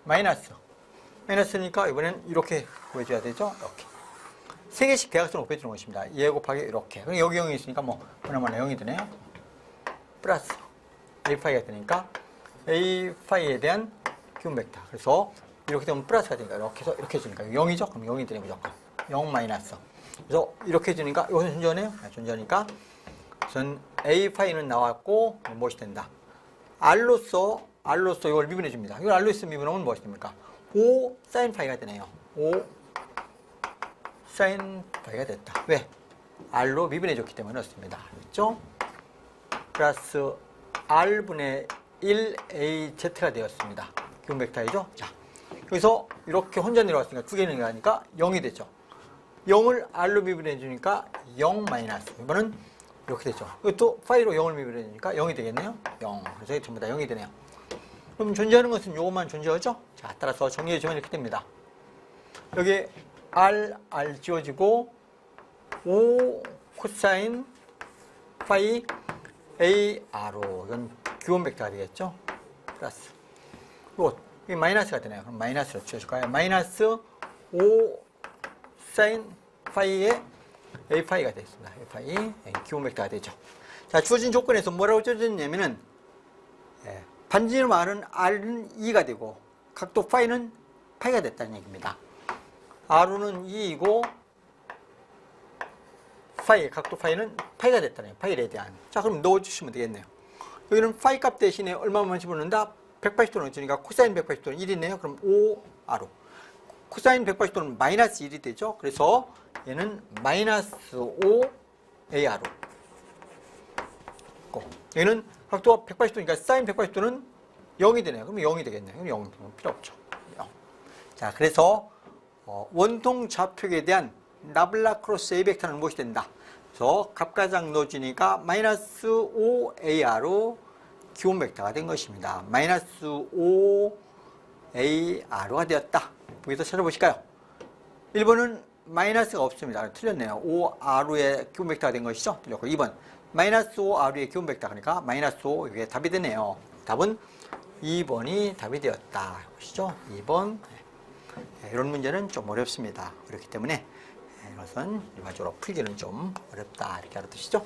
마이너스니까 이번엔 이렇게 구해줘야 되죠. 이렇게. 3개씩 대각선으로 곱해주는 것입니다. 2 곱하기 이렇게. 그럼 여기 0이 있으니까 뭐 보나마나 0이 되네요. 플러스 A 파이가 되니까 A 파이에 대한 기본 벡터. 그래서 이렇게 되면 플러스가 되니까 이렇게 해서 이렇게 해주니까 0이죠? 그럼 0이 되네 무조건. 0 마이너스. 그래서 이렇게 해주니까 이것은 존재하네요. 존재하니까 우선 A 파이는 나왔고 무엇이 된다? R로서 이걸 미분해 줍니다. 이걸 R로서 미분하면 무엇이 됩니까? 5 사인 파이가 되네요. 5 사인 파이가 됐다. 왜? R로 미분해 줬기 때문에 그렇습니다. 그렇죠? 플러스 R분의 1AZ가 되었습니다. 기본 벡터이죠? 자, 여기서 이렇게 혼자 내려왔으니까 두 개는 가니까 0이 되죠. 0을 R로 미분해 주니까 0 마이너스. 이번은 이렇게 되죠. 이것도 파이로 0을 미분해 주니까 0이 되겠네요. 0. 그래서 이게 전부 다 0이 되네요. 그럼 존재하는 것은 요것만 존재하죠? 자, 따라서 정리해 주면 이렇게 됩니다. 여기 R 지워지고 5 코사인 파이 AR로 이건 기본 벡터가 되겠죠? 플러스 이 마이너스가 되네요. 그럼 마이너스로 지워줄까요? 마이너스 5 사인 파이의 A 파이가 되겠습니다. A 파이 기본 벡터가 되죠. 자, 주어진 조건에서 뭐라고 주어졌냐면은 반지름 R은 R은 2가 되고 각도 파이는 파이가 됐다는 얘기입니다. R은 2이고 파이, 각도 파이는 파이가 됐다는 얘기예요. 파이에 대한. 자, 그럼 넣어주시면 되겠네요. 여기는 파이 값 대신에 얼마만 집어넣는다? 180도 넣어주니까 코사인 180도는 1이네요. 그럼 5R로. 코사인 180도는 마이너스 1이 되죠. 그래서 얘는 마이너스 5AR로. 얘는 각도가 180도니까 사인 180도는 0이 되네요. 그럼 0이 되겠네요. 그럼 0 필요 없죠. 0. 자, 그래서 원통 좌표에 대한 나블라크로스 A 벡터는 무엇이 된다? 그래서 값가장 넣어주니까 마이너스 5AR로 기본 벡터가 된 것입니다. 마이너스 5AR로가 되었다. 여기서 찾아보실까요? 1번은 마이너스가 없습니다. 틀렸네요. 5R의 기본 벡터가 된 것이죠. 틀렸고 2번 마이너스 5R의 기본 벡터 그러니까 마이너스 5 이게 답이 되네요. 답은 2번이 답이 되었다. 보시죠. 2번. 이런 문제는 좀 어렵습니다. 그렇기 때문에 이것은 일반적으로 풀기는 좀 어렵다. 이렇게 알아두시죠.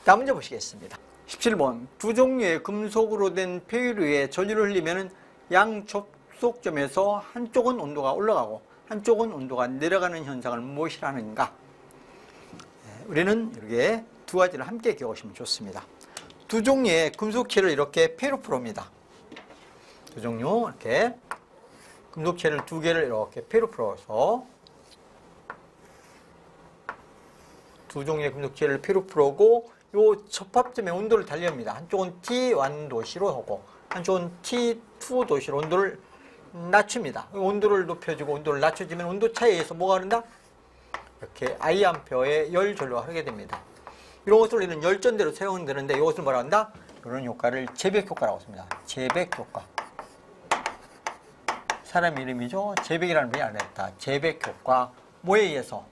다음 문제 보시겠습니다. 17번. 두 종류의 금속으로 된 폐유류에 전류를 흘리면 양 접속점에서 한쪽은 온도가 올라가고 한쪽은 온도가 내려가는 현상을 무엇이라 하는가? 우리는 이렇게 두 가지를 함께 기억하시면 좋습니다. 두 종류의 금속체를 이렇게 폐로 풀어옵니다. 두 종류 이렇게 금속체를 두 개를 이렇게 폐로 풀어서 두 종류의 금속체를 폐로 풀어오고 요 접합점의 온도를 달리합니다. 한쪽은 T1 도시로 하고 한쪽은 T2 도시로 온도를 낮춥니다. 온도를 높여주고 온도를 낮춰주면 온도 차이에 의해서 뭐가 흐른다? 이렇게 I암페어의 열 전류가 흐르게 됩니다. 이런 것을 우리는 열전대로 사용은 되는데 이것을 뭐라 한다? 이런 효과를 제백효과라고 씁니다. 제백효과. 사람 이름이죠. 제백이라는 분이 안 했다. 제백효과. 뭐에 의해서?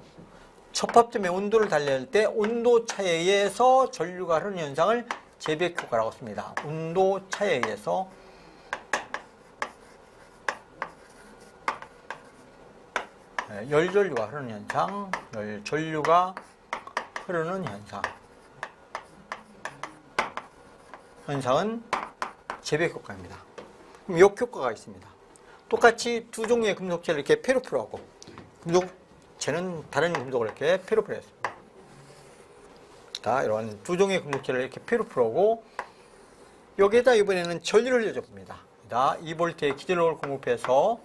접합점의 온도를 달리할 때 온도 차에 의해서 전류가 흐르는 현상을 제백효과라고 씁니다. 온도 차에 의해서 열전류가 흐르는 현상, 열전류가 흐르는 현상은 제백효과입니다. 그럼 역효과가 있습니다. 똑같이 두 종류의 금속체를 이렇게 폐로 풀어하고 금속체는 다른 금속을 이렇게 폐로 풀어했습니다. 자, 이런 두 종류의 금속체를 이렇게 폐로 풀어오고 여기에다 이번에는 전류를 흘려줘 봅니다. 2V의 기전력을 공급해서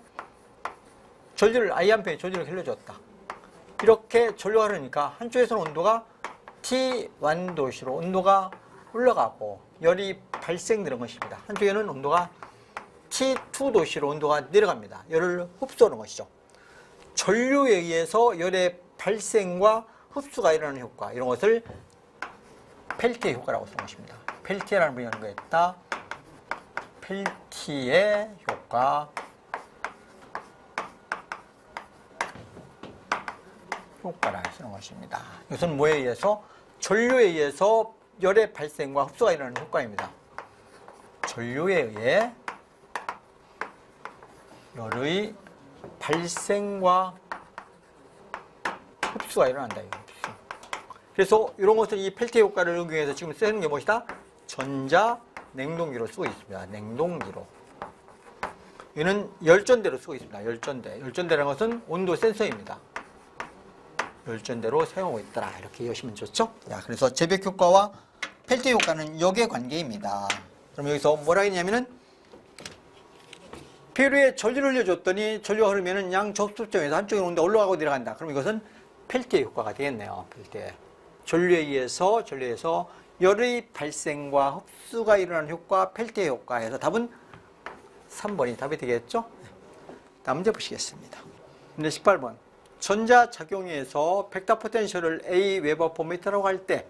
전류를 I암페어의 전류를 흘려줬다. 이렇게 전류가 흐르니까 한쪽에서는 온도가 T1 도시로 온도가 올라가고 열이 발생되는 것입니다. 한쪽에는 온도가 T2 도시로 온도가 내려갑니다. 열을 흡수하는 것이죠. 전류에 의해서 열의 발생과 흡수가 일어나는 효과, 이런 것을 펠티의 효과라고 쓴 것입니다. 펠티라는 분이 연구했다. 펠티의 효과라 쓰는 것입니다. 이것은 뭐에 의해서? 전류에 의해서 열의 발생과 흡수가 일어나는 효과입니다. 전류에 의해 열의 발생과 흡수가 일어난다. 흡수. 그래서 이런 것을 이 펠티의 효과를 응용해서 지금 쓰는 게 무엇이다? 전자 냉동기로 쓰고 있습니다. 냉동기로. 이는 열전대로 쓰고 있습니다. 열전대. 열전대라는 것은 온도 센서입니다. 열전대로 사용하고 있더라. 이렇게 이해하시면 좋죠? 자, 그래서 제백 효과와 펠티 효과는 역의 관계입니다. 그럼 여기서 뭐라 했냐면은 필요에 전류를 흘려줬더니 전류가 흐르면은 양 접수점에서 한쪽으로 온다 올라가고 내려간다. 그럼 이것은 펠티의 효과가 되겠네요. 펠티의. 전류에 의해서 열의 발생과 흡수가 일어나는 효과, 펠티의 효과에서 답은 3번이 답이 되겠죠? 다음 문제 보시겠습니다. 문제 18번. 전자작용에서 벡터 포텐셜을 A 웨버 포미터라고 할 때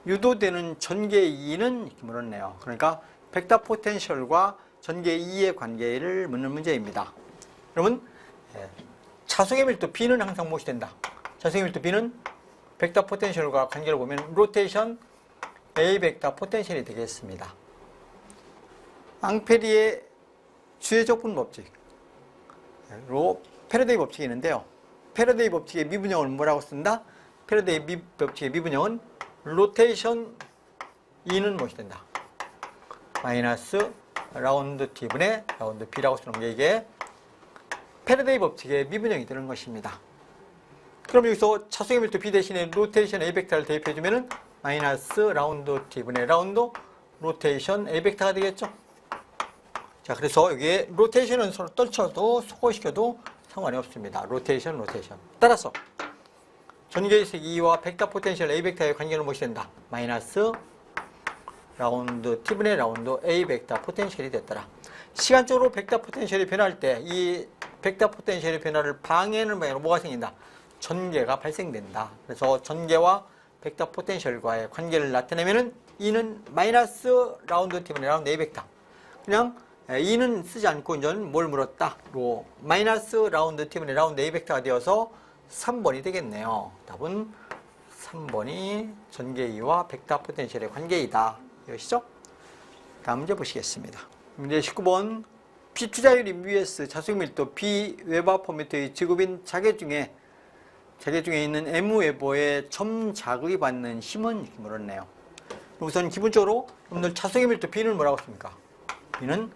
유도되는 전개 E는 이렇게 물었네요. 그러니까 벡터 포텐셜과 전개 E의 관계를 묻는 문제입니다. 여러분, 자석의 밀도 B는 항상 무엇이 된다? 자석의 밀도 B는 벡터 포텐셜과 관계를 보면 로테이션 A 벡터 포텐셜이 되겠습니다. 앙페리의 주해적분 법칙로 패러데이 법칙이 있는데요. 패러데이 법칙의 미분형을 뭐라고 쓴다? 패러데이 법칙의 미분형은 로테이션 E는 무엇이 된다? 마이너스 라운드 T분의 라운드 B라고 쓰는 게 이게 패러데이 법칙의 미분형이 되는 것입니다. 그럼 여기서 차속의 밀도 B 대신에 로테이션 A 벡터를 대입해주면은 마이너스 라운드 T분의 라운드 로테이션 A 벡터가 되겠죠? 자, 그래서 여기에 로테이션은 서로 떨쳐도 소거시켜도 상관이 없습니다. 로테이션. 따라서 전개의식 E와 벡터 포텐셜 A 벡터의 관계는 무엇이 된다? 마이너스 라운드 T분의 라운드 A 벡터 포텐셜이 됐더라. 시간적으로 벡터 포텐셜이 변할 때 이 벡터 포텐셜의 변화를 방해하는 방향으로 뭐가 생긴다? 전개가 발생된다. 그래서 전개와 벡터 포텐셜과의 관계를 나타내면은 E는 마이너스 라운드 T분의 라운드 A 벡터. 그냥 E는 쓰지 않고 이제 뭘 물었다? 마이너스 라운드 T분의 라운드 A 벡터가 되어서 3번이 되겠네요. 답은 3번이 전개 E와 벡터 포텐셜의 관계이다. 이것이죠? 다음 문제 보시겠습니다. 문제 19번. B 투자율이 μs 자속 밀도 B 웨버 퍼미터의 지구빈 자개 중에 있는 M 웨버의 점 자극이 받는 힘은 이렇게 물었네요. 우선 기본적으로 여러분들 자속의 밀도 B는 뭐라고 씁니까? B는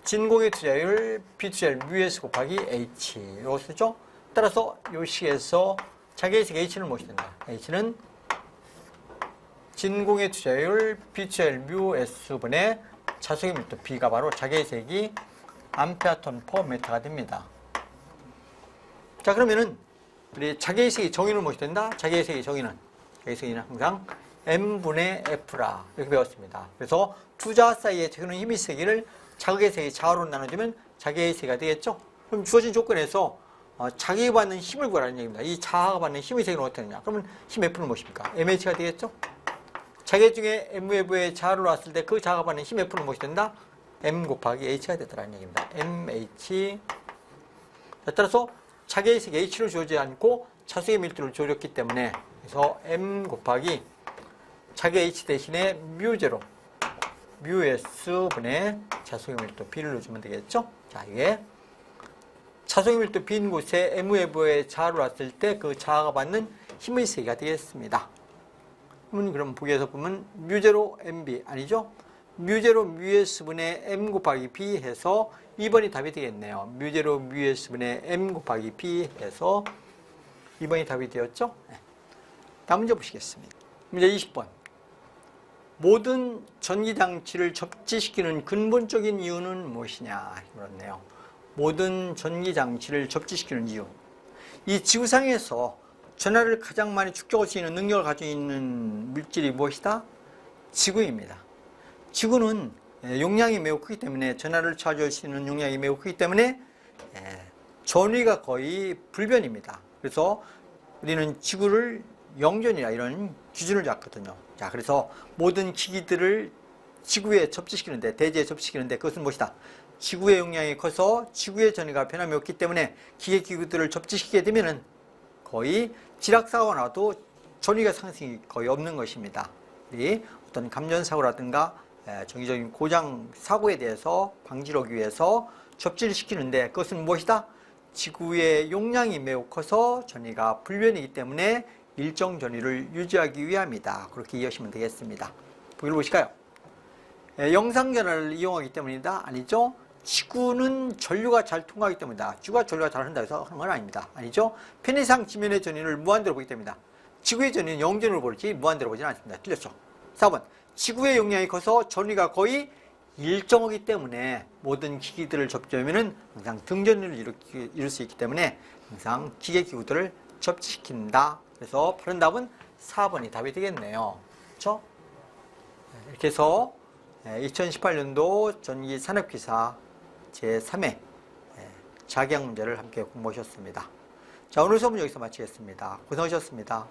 진공의 투자율 B 투자율 μs 곱하기 H 이거 쓰죠? 따라서 이 식에서 자개의식 H는 무엇이 된다? H는 진공의 투자율 B 투자율 μs분의 자속의 밀도 B가 바로 자개의식이 암페어톤 퍼 메타가 됩니다. 자, 그러면은 우리 자개의식의 정의는 무엇이 된다? 자개의식의 정의는 항상 M분의 F라 이렇게 배웠습니다. 그래서 두 자와 사이에 흐르는 힘의 세기를 자극의 세기 자화로 나눠주면 자개의 세기가 되겠죠? 그럼 주어진 조건에서 자기가 받는 힘을 구하라는 얘기입니다. 이 자화가 받는 힘의 세기는 어떻게 되느냐? 그러면 힘 F는 무엇입니까? MH가 되겠죠? 자개 중에 M웨브의 자화를 놨을 때 그 자화가 받는 힘 F는 무엇이 된다? M 곱하기 H가 되더라는 얘기입니다. MH. 따라서 자개의 세기 H를 주어지지 않고 차수의 밀도를 조렸기 때문에 그래서 M 곱하기 자개 H 대신에 μ0 μs분의 차수의 밀도 B를 넣어주면 되겠죠? 자, 이게 차수의 밀도 B인 곳에 M웨브의 자화를 놨을 때 그 자화가 받는 힘의 세기가 되겠습니다. 그럼 보기에서 보면 μ0 MB 아니죠? μ0 μs분의 M 곱하기 B 해서 2번이 답이 되겠네요. μ0 μs분의 M 곱하기 B 해서 2번이 답이 되었죠? 네. 다음 문제 보시겠습니다. 문제 20번. 모든 전기장치를 접지시키는 근본적인 이유는 무엇이냐? 물었네요. 모든 전기장치를 접지시키는 이유. 이 지구상에서 전하를 가장 많이 축적할 수 있는 능력을 가지고 있는 물질이 무엇이다? 지구입니다. 지구는 용량이 매우 크기 때문에 전하를 차지할 수 있는 용량이 매우 크기 때문에 전위가 거의 불변입니다. 그래서 우리는 지구를 영전이라 이런 기준을 잡거든요. 자, 그래서 모든 기기들을 지구에 접지시키는데, 대지에 접지시키는데 그것은 무엇이다? 지구의 용량이 커서 지구의 전위가 변함이 없기 때문에 기계기구들을 접지시키게 되면은 거의 지락사고가 나도 전위가 상승이 거의 없는 것입니다. 우리 어떤 감전사고라든가 정기적인 고장 사고에 대해서 방지를 하기 위해서 접지를 시키는데 그것은 무엇이다? 지구의 용량이 매우 커서 전위가 불변이기 때문에 일정 전위를 유지하기 위함이다. 그렇게 이해하시면 되겠습니다. 보기를 보실까요? 영상전화를 이용하기 때문이다? 아니죠? 지구는 전류가 잘 통하기 때문이다. 지구가 전류가 잘 흐른다고 해서 하는 건 아닙니다. 아니죠? 편의상 지면의 전위를 무한대로 보기 때문이다. 지구의 전위는 영전으로 보지 무한대로 보지는 않습니다. 틀렸죠? 4번. 지구의 용량이 커서 전위가 거의 일정하기 때문에 모든 기기들을 접지하면은 항상 등전율을 이룰 수 있기 때문에 항상 기계기구들을 접지시킨다. 그래서 바른 답은 4번이 답이 되겠네요. 그렇죠? 이렇게 해서 2018년도 전기 산업기사 제3회 자기학 문제를 함께 공부하셨습니다. 자, 오늘 수업은 여기서 마치겠습니다. 고생하셨습니다.